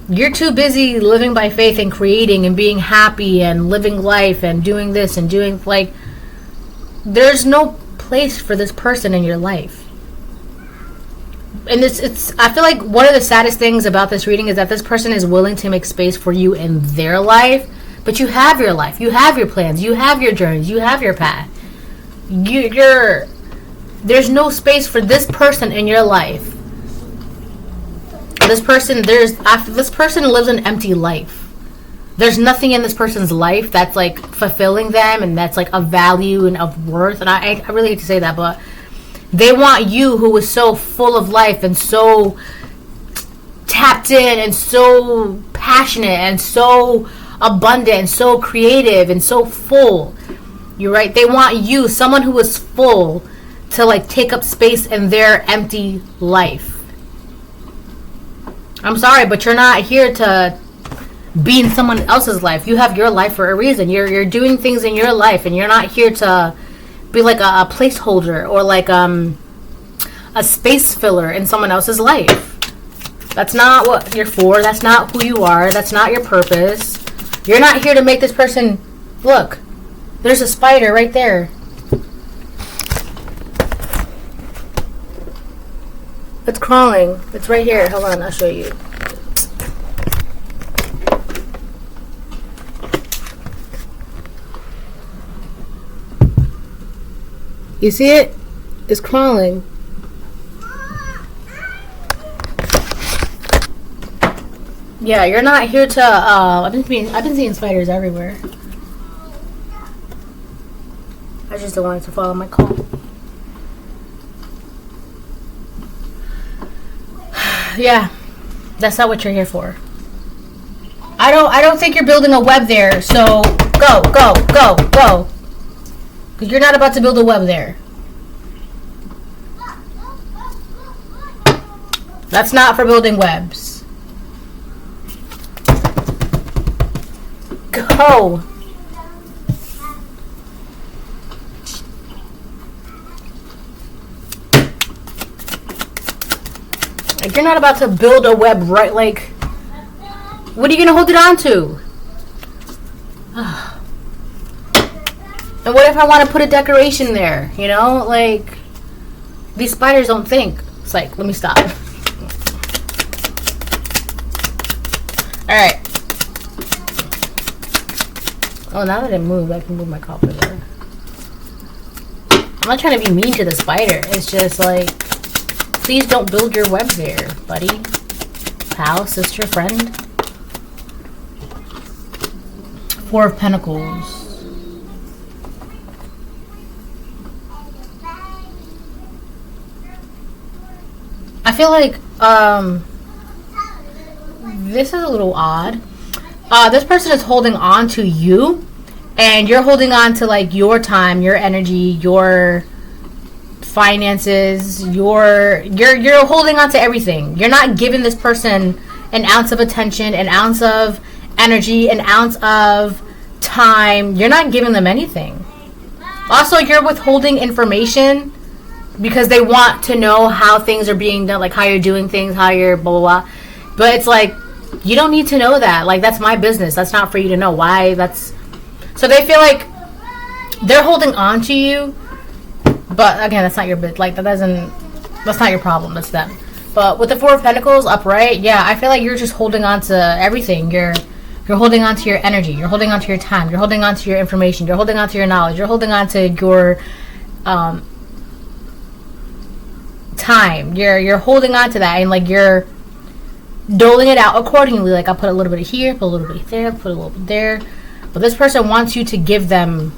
You're too busy living by faith and creating and being happy and living life and doing this and doing, like, there's no place for this person in your life. And it's I feel like one of the saddest things about this reading is that this person is willing to make space for you in their life, but you have your life, you have your plans, you have your journeys, you have your path. There's no space for this person in your life. This person lives an empty life. There's nothing in this person's life that's like fulfilling them and that's like of value and of worth. And I really hate to say that, but they want you, who is so full of life and so tapped in and so passionate and so abundant and so creative and so full. You're right. They want you, someone who is full, to like take up space in their empty life. I'm sorry, but you're not here to be in someone else's life. You have your life for a reason. You're doing things in your life, and you're not here to be like a placeholder or like a space filler in someone else's life. That's not what you're for. That's not who you are. That's not your purpose. You're not here to make this person look. There's a spider right there. It's crawling. It's right here. Hold on, I'll show you. You see it? It's crawling. Yeah, you're not here to. I've been seeing spiders everywhere. I just don't want it to follow my call. Yeah, that's not what you're here for. I don't think you're building a web there. So Go, go, go, go. Because you're not about to build a web there. That's not for building webs. Go. Like, you're not about to build a web, right? Like, what are you going to hold it on to? And what if I want to put a decoration there? You know, like, these spiders don't think. It's like, let me stop. Alright. Oh, now that it moved, I can move my copper there. I'm not trying to be mean to the spider. It's just like, please don't build your web there, buddy. Pal, sister, friend. Four of Pentacles. I feel like this is a little odd. This person is holding on to you, and you're holding on to like your time, your energy, your finances, you're holding on to everything. You're not giving this person an ounce of attention, an ounce of energy, an ounce of time. You're not giving them anything. Also, you're withholding information because they want to know how things are being done, like how you're doing things, how you're blah, blah, blah. But it's like, you don't need to know that. Like, that's my business. That's not for you to know. Why? That's... So they feel like they're holding on to you. But, again, that's not your bit. Like, that's not your problem. That's them. But with the Four of Pentacles upright, yeah, I feel like you're just holding on to everything. You're holding on to your energy. You're holding on to your time. You're holding on to your information. You're holding on to your knowledge. You're holding on to your... time. You're holding on to that, and like you're doling it out accordingly. Like, I'll put a little bit here, put a little bit there, put a little bit there. But this person wants you to give them,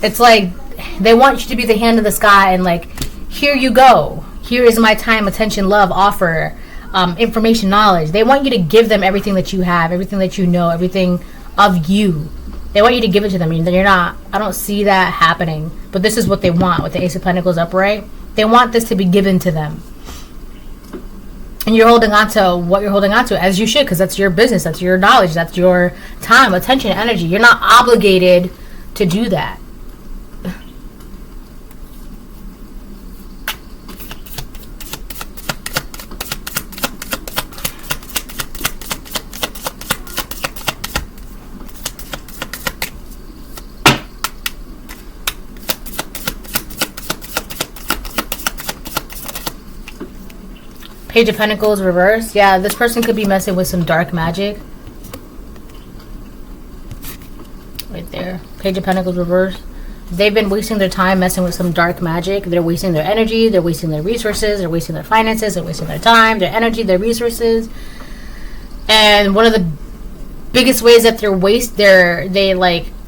it's like they want you to be the hand in the sky, and like, here you go, here is my time, attention, love, offer, information, knowledge. They want you to give them everything that you have, everything that you know, everything of you. They want you to give it to them. You're not, I don't see that happening. But this is what they want with the Ace of Pentacles upright. They want this to be given to them. And you're holding on to what you're holding on to, as you should, because that's your business, that's your knowledge, that's your time, attention, energy. You're not obligated to do that. Page of Pentacles reverse. Yeah, this person could be messing with some dark magic. Right there. Page of Pentacles reverse. They've been wasting their time messing with some dark magic. They're wasting their energy. They're wasting their resources. They're wasting their finances. They're wasting their time, their energy, their resources. And one of the biggest ways that they're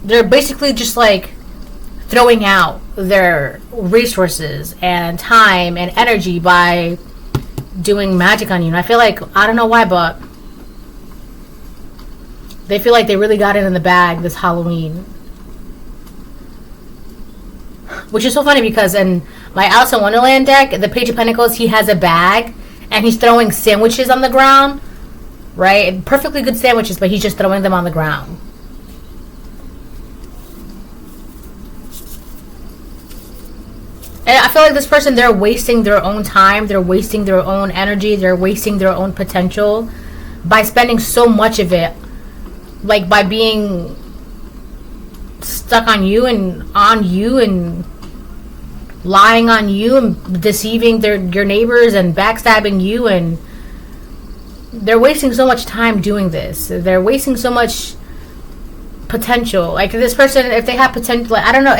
they're basically just like throwing out their resources and time and energy by doing magic on you. And I feel like, I don't know why, but they feel like they really got it in the bag this Halloween. Which is so funny because in my Alice in Wonderland deck, the Page of Pentacles, he has a bag and he's throwing sandwiches on the ground, right? Perfectly good sandwiches, but he's just throwing them on the ground. And I feel like this person, they're wasting their own time, they're wasting their own energy, they're wasting their own potential by spending so much of it, like by being stuck on you and lying on you and deceiving your neighbors and backstabbing you, and they're wasting so much time doing this. They're wasting so much potential. Like, this person, if they have potential, like, I don't know,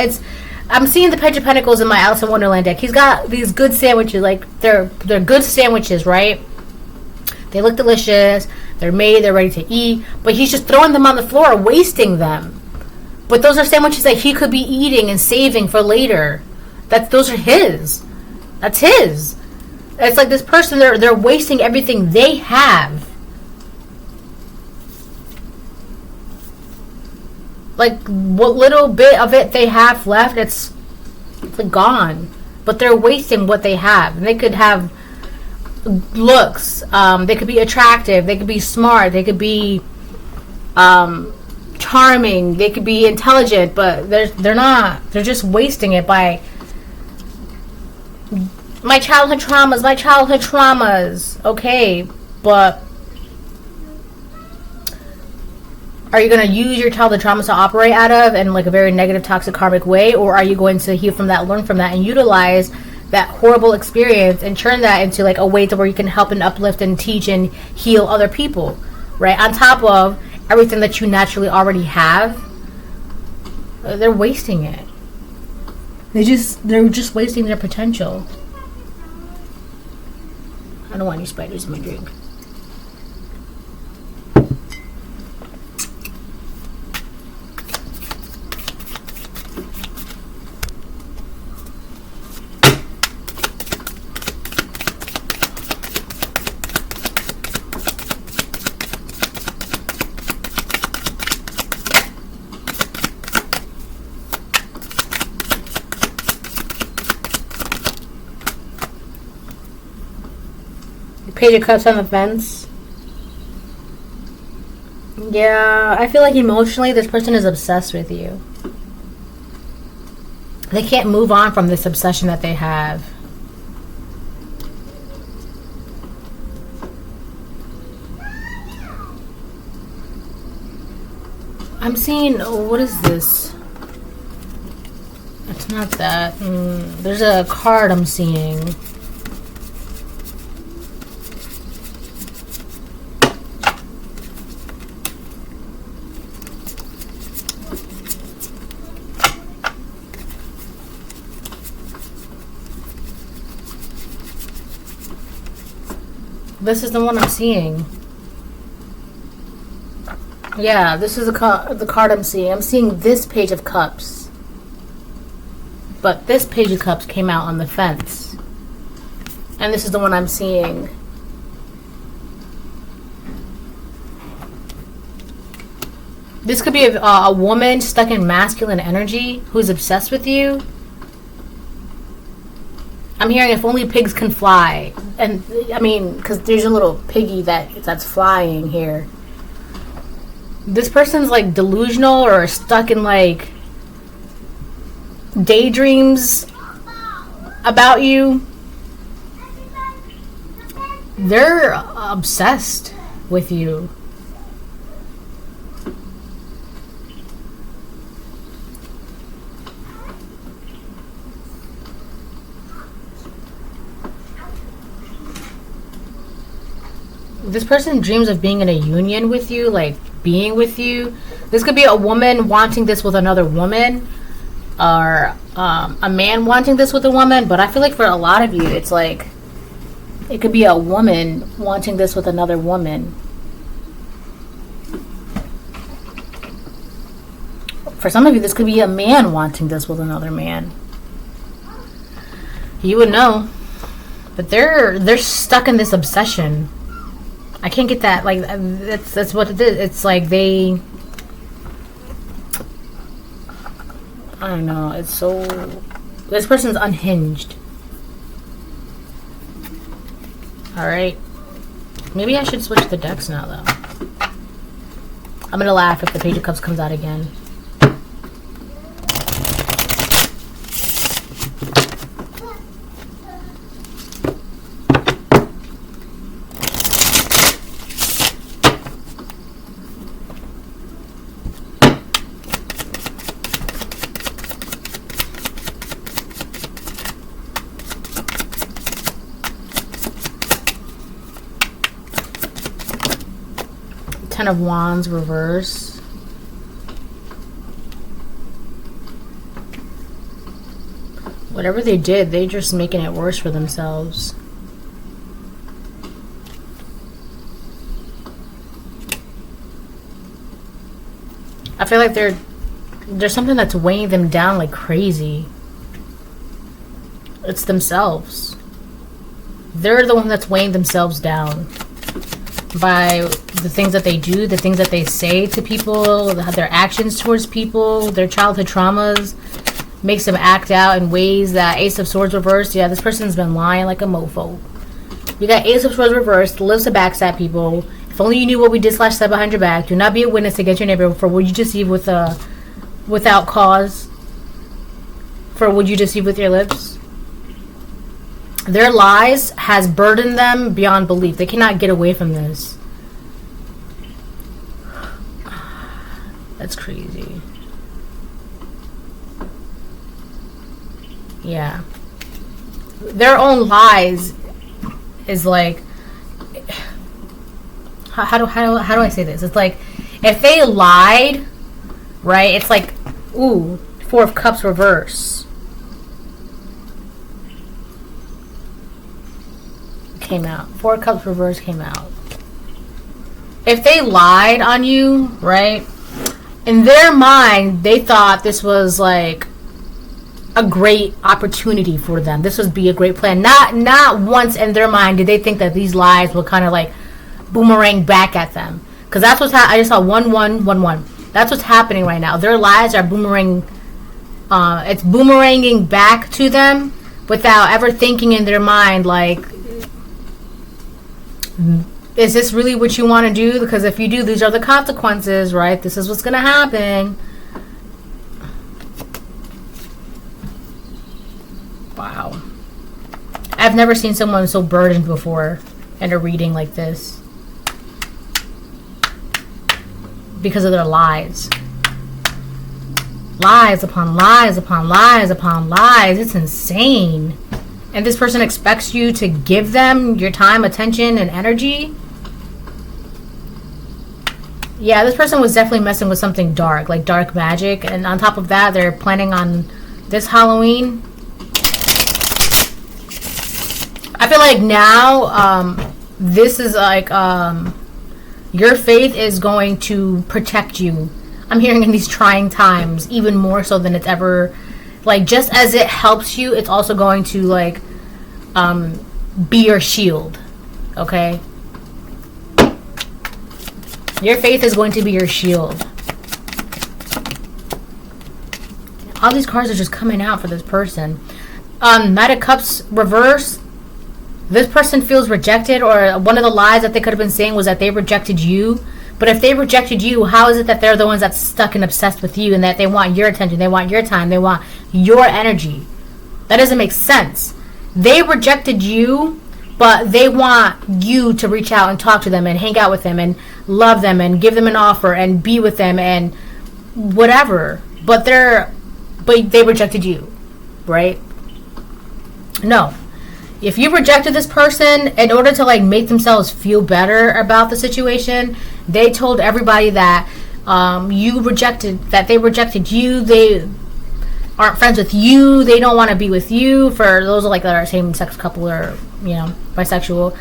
I'm seeing the Page of Pentacles in my Alice in Wonderland deck. He's got these good sandwiches, like they're good sandwiches, right? They look delicious, they're made, they're ready to eat, but he's just throwing them on the floor, wasting them. But those are sandwiches that he could be eating and saving for later. Those are his. That's his. It's like this person, they're wasting everything they have. like what little bit of it they have left, it's like gone. But they're wasting what they have. And they could have looks, they could be attractive, they could be smart, they could be charming, they could be intelligent, but they're not. They're just wasting it by my childhood traumas. Okay, but are you going to use your childhood traumas to operate out of in like a very negative, toxic, karmic way, or are you going to heal from that, learn from that, and utilize that horrible experience and turn that into like a way to where you can help and uplift and teach and heal other people, right? On top of everything that you naturally already have. They're wasting it. They're just wasting their potential. I don't want any spiders in my drink. Page of Cups on the fence. Yeah, I feel like emotionally this person is obsessed with you. They can't move on from this obsession that they have. I'm seeing, oh, what is this? It's not that. There's a card I'm seeing. This is the one I'm seeing. Yeah, this is the card I'm seeing. I'm seeing this Page of Cups. But this Page of Cups came out on the fence. And this is the one I'm seeing. This could be a woman stuck in masculine energy who's obsessed with you. I'm hearing if only pigs can fly. And, I mean, because there's a little piggy that's flying here. This person's, like, delusional or stuck in, like, daydreams about you. They're obsessed with you. This person dreams of being in a union with you, like being with you. This could be a woman wanting this with another woman, or a man wanting this with a woman. But I feel like for a lot of you, it's like it could be a woman wanting this with another woman. For some of you, this could be a man wanting this with another man. You would know, but they're stuck in this obsession. I can't get that. Like, that's what it is. It's like they, I don't know. It's so, this person's unhinged. All right. Maybe I should switch the decks now, though. I'm gonna laugh if the Page of Cups comes out again. Ten of Wands reverse. Whatever they did, they're just making it worse for themselves. I feel like there's something that's weighing them down like crazy. It's themselves. They're the one that's weighing themselves down. by the things that they do, the things that they say to people, their actions towards people, their childhood traumas, makes them act out in ways that Ace of Swords reversed. Yeah, this person's been lying like a mofo. We got Ace of Swords reversed, lives to backstab people. If only you knew what we did / said behind your back. Do not be a witness against your neighbor for what you deceive with without cause. For what you deceive with your lips. Their lies has burdened them beyond belief. They cannot get away from this. That's crazy. Yeah. Their own lies is like, how do I say this? It's like, if they lied, right? It's like, ooh, 4 of Cups reverse. Came out. 4 of Cups reverse came out. If they lied on you, right? In their mind, they thought this was like a great opportunity for them. This would be a great plan. Not once in their mind did they think that these lies would kind of like boomerang back at them. Because that's what's I just saw 1111. That's what's happening right now. Their lies are boomerang. It's boomeranging back to them without ever thinking in their mind like, is this really what you want to do? Because if you do, these are the consequences, right? This is what's going to happen. Wow. I've never seen someone so burdened before in a reading like this. Because of their lies. Lies upon lies upon lies upon lies. It's insane. And this person expects you to give them your time, attention, and energy. Yeah, this person was definitely messing with something dark, like dark magic. And on top of that, they're planning on this Halloween. I feel like now, this is like, your faith is going to protect you. I'm hearing in these trying times, even more so than it's ever... Like, just as it helps you, it's also going to, like, be your shield. Okay? Your faith is going to be your shield. All these cards are just coming out for this person. Knight of Cups reverse. This person feels rejected, or one of the lies that they could have been saying was that they rejected you. But if they rejected you, how is it that they're the ones that's stuck and obsessed with you and that they want your attention, they want your time, they want your energy? That doesn't make sense. They rejected you, but they want you to reach out and talk to them and hang out with them and love them and give them an offer and be with them and whatever. But they rejected you, right? No. If you rejected this person in order to like make themselves feel better about the situation, they told everybody that they rejected you, they aren't friends with you, they don't want to be with you. For those like that are same sex couple or bisexual,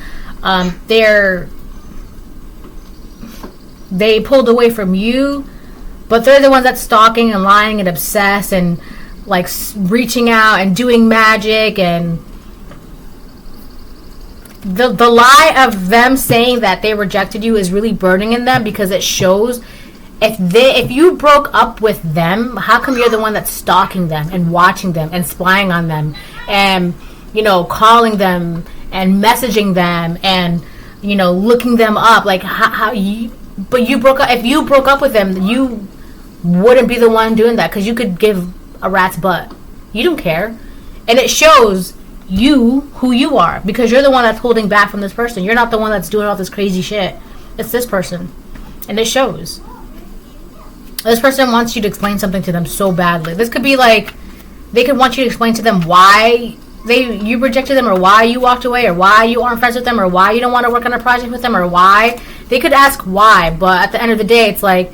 they pulled away from you, but they're the ones that's stalking and lying and obsessed and like reaching out and doing magic. And the lie of them saying that they rejected you is really burning in them, because it shows if you broke up with them, how come you're the one that's stalking them and watching them and spying on them and calling them and messaging them and looking them up? Like but you broke up. If you broke up with them, you wouldn't be the one doing that, because you could give a rat's butt. You don't care, and it shows who you are, because you're the one that's holding back from this person. You're not the one that's doing all this crazy shit. It's this person, and it shows. This person wants you to explain something to them so badly. This could be like they could want you to explain to them why you rejected them, or why you walked away, or why you aren't friends with them, or why you don't want to work on a project with them, or why. They could ask why, but at the end of the day, it's like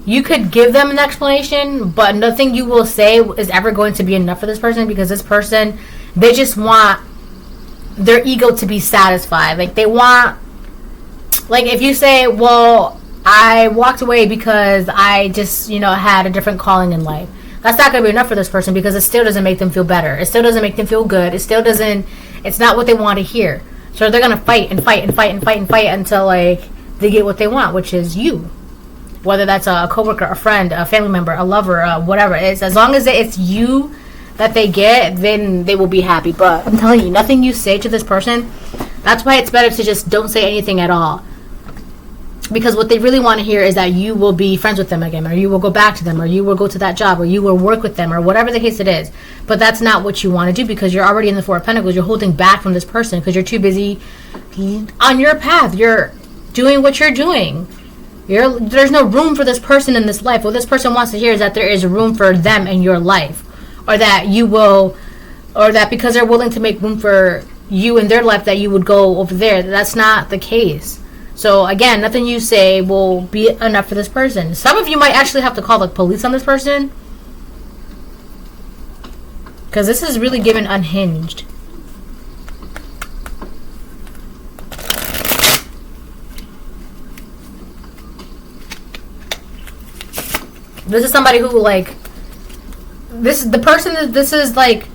you could give them an explanation, but nothing you will say is ever going to be enough for this person, because this person, they just want their ego to be satisfied. Like, they want, like, if you say, well, I walked away because I just, had a different calling in life. That's not going to be enough for this person, because it still doesn't make them feel better. It still doesn't make them feel good. It still doesn't, it's not what they want to hear. So they're going to fight and fight and fight and fight and fight until, like, they get what they want, which is you. Whether that's a coworker, a friend, a family member, a lover, whatever it is. As long as it's you that they get, then they will be happy. But I'm telling you, nothing you say to this person, that's why it's better to just don't say anything at all. Because what they really want to hear is that you will be friends with them again, or you will go back to them, or you will go to that job, or you will work with them, or whatever the case it is. But that's not what you want to do, because you're already in the Four of Pentacles. You're holding back from this person because you're too busy on your path. You're doing what you're doing. There's no room for this person in this life. What this person wants to hear is that there is room for them in your life, or that you will, or that because they're willing to make room for you in their life, that you would go over there. That's not the case. So again, nothing you say will be enough for this person. Some of you might actually have to call the police on this person, because this is really given unhinged. This is somebody who, like, this is like,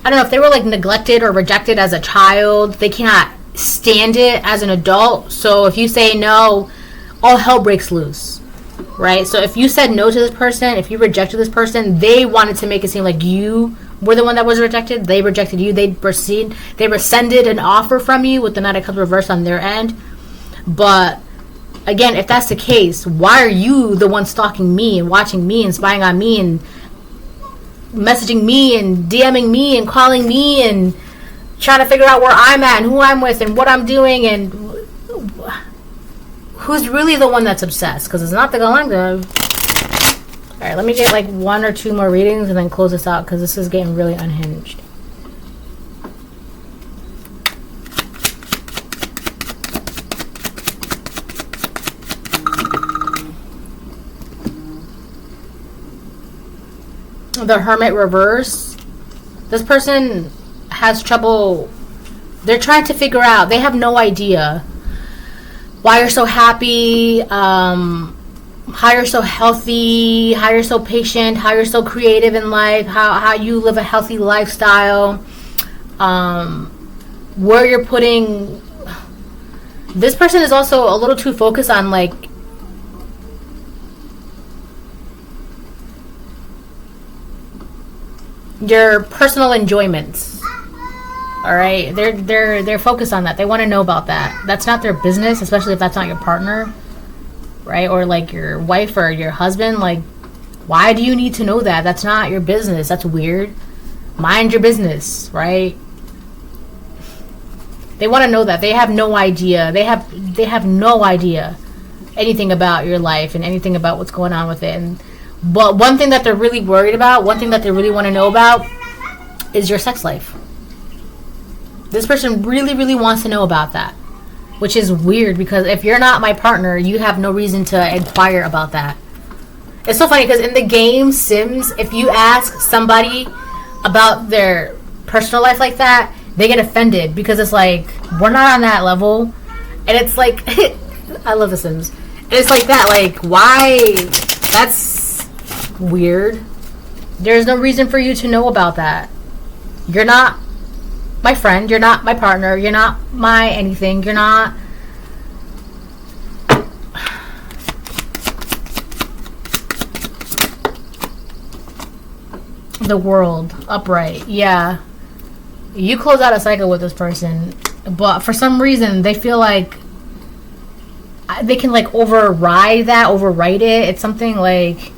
I don't know, if they were like neglected or rejected as a child, they cannot stand it as an adult. So if you say no, all hell breaks loose, right? So if you said no to this person, if you rejected this person, they wanted to make it seem like you were the one that was rejected. They rejected you. They rescinded an offer from you with the Knight of Cups reversed on their end. But again, if that's the case, why are you the one stalking me and watching me and spying on me and messaging me and DMing me and calling me and trying to figure out where I'm at and who I'm with and what I'm doing and who's really the one that's obsessed? Because it's not the collective. Alright, let me get like 1 or 2 more readings and then close this out, because this is getting really unhinged. The Hermit reverse. This person has trouble. They're trying to figure out. They have no idea why you're so happy, how you're so healthy, how you're so patient, how you're so creative in life, how you live a healthy lifestyle, where you're putting. This person is also a little too focused on like your personal enjoyments. All right, they're focused on that. They want to know about that. That's not their business, especially if that's not your partner, right? Or like your wife or your husband. Like, why do you need to know that? That's not your business. That's weird. Mind your business, right? They want to know that. They have no idea. They have no idea anything about your life and anything about what's going on with it. But one thing that they're really worried about, one thing that they really want to know about is your sex life. This person really, really wants to know about that, which is weird, because if you're not my partner, you have no reason to inquire about that. It's so funny because in the game Sims, if you ask somebody about their personal life like that, they get offended because it's like, we're not on that level. And it's like, I love The Sims. And it's like that, like, why? That's weird. There's no reason for you to know about that. You're not my friend, you're not my partner, you're not my anything, you're not. The World, upright, yeah. You close out a cycle with this person, but for some reason they feel like they can like overwrite it. It's something like,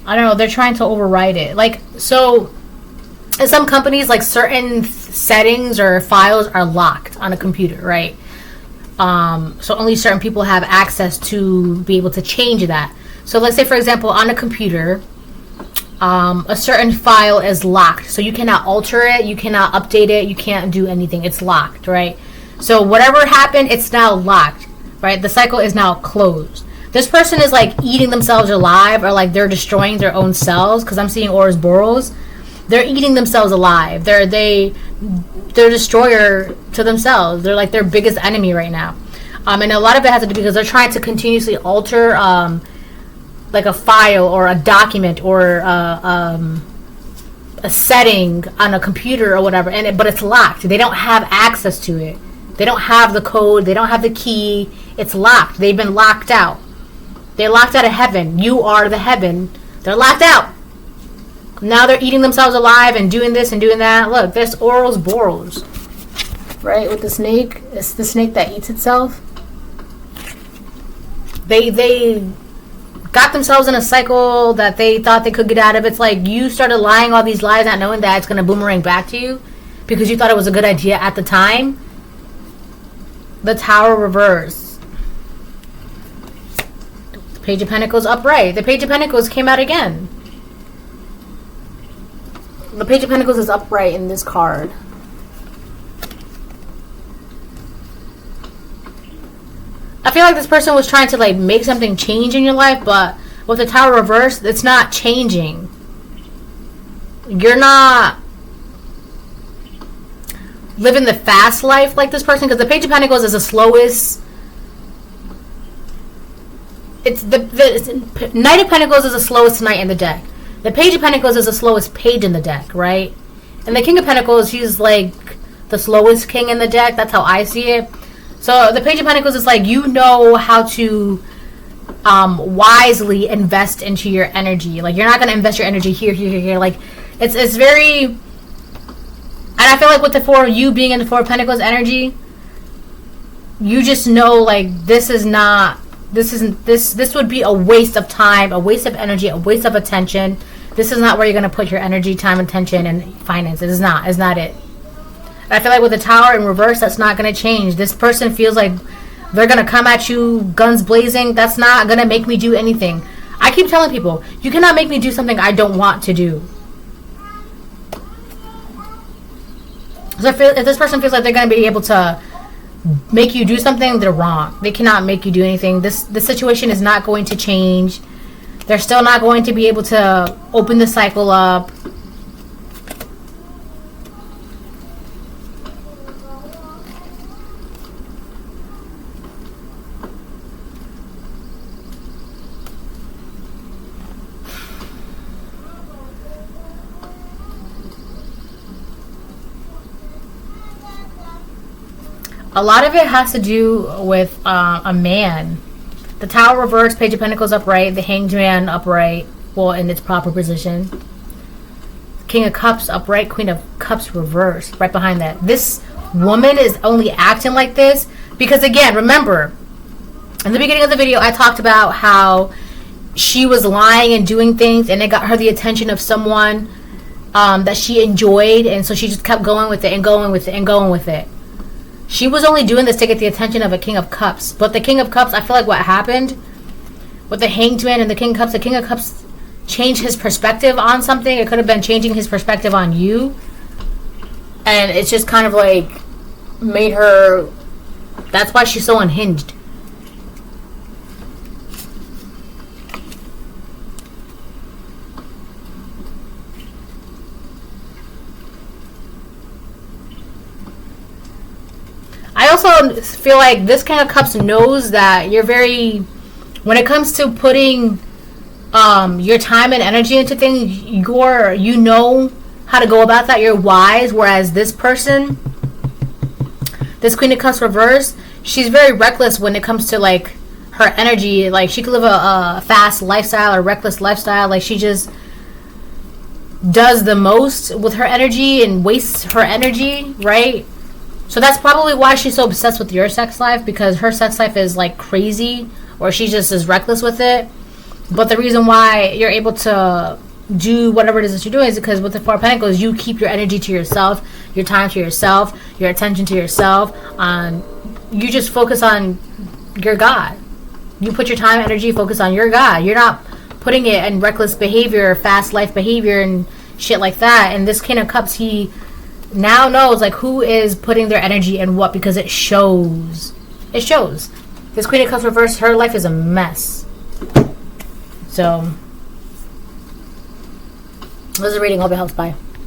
I don't know, they're trying to override it. Like, so in some companies, like certain settings or files are locked on a computer, right? So only certain people have access to be able to change that. So let's say, for example, on a computer, a certain file is locked. So you cannot alter it, you cannot update it, you can't do anything. It's locked, right? So whatever happened, it's now locked, right? The cycle is now closed. This person is like eating themselves alive, or like they're destroying their own selves, because I'm seeing Ouroboros. They're eating themselves alive. They're destroyer to themselves. They're like their biggest enemy right now. And a lot of it has to do because they're trying to continuously alter like a file or a document or a setting on a computer or whatever, but it's locked. They don't have access to it. They don't have the code. They don't have the key. It's locked. They've been locked out. They're locked out of heaven. You are the heaven. They're locked out. Now they're eating themselves alive and doing this and doing that. Look, there's Ouroboros. Right? With the snake. It's the snake that eats itself. They got themselves in a cycle that they thought they could get out of. It's like you started lying all these lies not knowing that it's going to boomerang back to you because you thought it was a good idea at the time. The Tower reverse. The Page of Pentacles upright. The Page of Pentacles came out again. The Page of Pentacles is upright in this card. I feel like this person was trying to like make something change in your life, but with the Tower reversed, it's not changing. You're not living the fast life like this person, because the Page of Pentacles is the slowest. It's the Knight of Pentacles is the slowest knight in the deck. The Page of Pentacles is the slowest page in the deck, right? And the King of Pentacles, he's like the slowest king in the deck. That's how I see it. So the Page of Pentacles is like, you know how to wisely invest into your energy. Like, you're not going to invest your energy here. Like, it's very... And I feel like with the Four, you being in the Four of Pentacles energy, you just know, like, this would be a waste of time, a waste of energy, a waste of attention. This is not where you're going to put your energy, time, attention, and finances. It's not it. I feel like with the Tower in reverse, that's not going to change. This person feels like they're going to come at you guns blazing. That's not going to make me do anything. I keep telling people, you cannot make me do something I don't want to do. So if this person feels like they're going to be able to make you do something, they're wrong. They cannot make you do anything. The situation is not going to change. They're still not going to be able to open the cycle up. A lot of it has to do with a man. The Tower reversed, Page of Pentacles upright, the Hanged Man upright, well, in its proper position. King of Cups upright, Queen of Cups reversed, right behind that. This woman is only acting like this because, again, remember, in the beginning of the video, I talked about how she was lying and doing things, and it got her the attention of someone that she enjoyed, and so she just kept going with it and going with it and going with it. She was only doing this to get the attention of a King of Cups. But the King of Cups, I feel like what happened with the Hanged Man and the King of Cups changed his perspective on something. It could have been changing his perspective on you. And it's just kind of like made her... That's why she's so unhinged. I also feel like this King of Cups knows that you're very, when it comes to putting your time and energy into things, you know how to go about that. You're wise, whereas this person, this Queen of Cups reverse, she's very reckless when it comes to like her energy. Like, she could live a fast lifestyle or reckless lifestyle. Like, she just does the most with her energy and wastes her energy, right? So that's probably why she's so obsessed with your sex life, because her sex life is like crazy, or she just is reckless with it. But the reason why you're able to do whatever it is that you're doing is because with the Four of Pentacles, you keep your energy to yourself, your time to yourself, your attention to yourself. You just focus on your God. You put your time, energy, focus on your God. You're not putting it in reckless behavior, fast life behavior, and shit like that. And this King of Cups, he now knows like who is putting their energy in what, because it shows. It shows. This Queen of Cups reversed, her life is a mess. So, this is a reading. Hope it helps. Bye.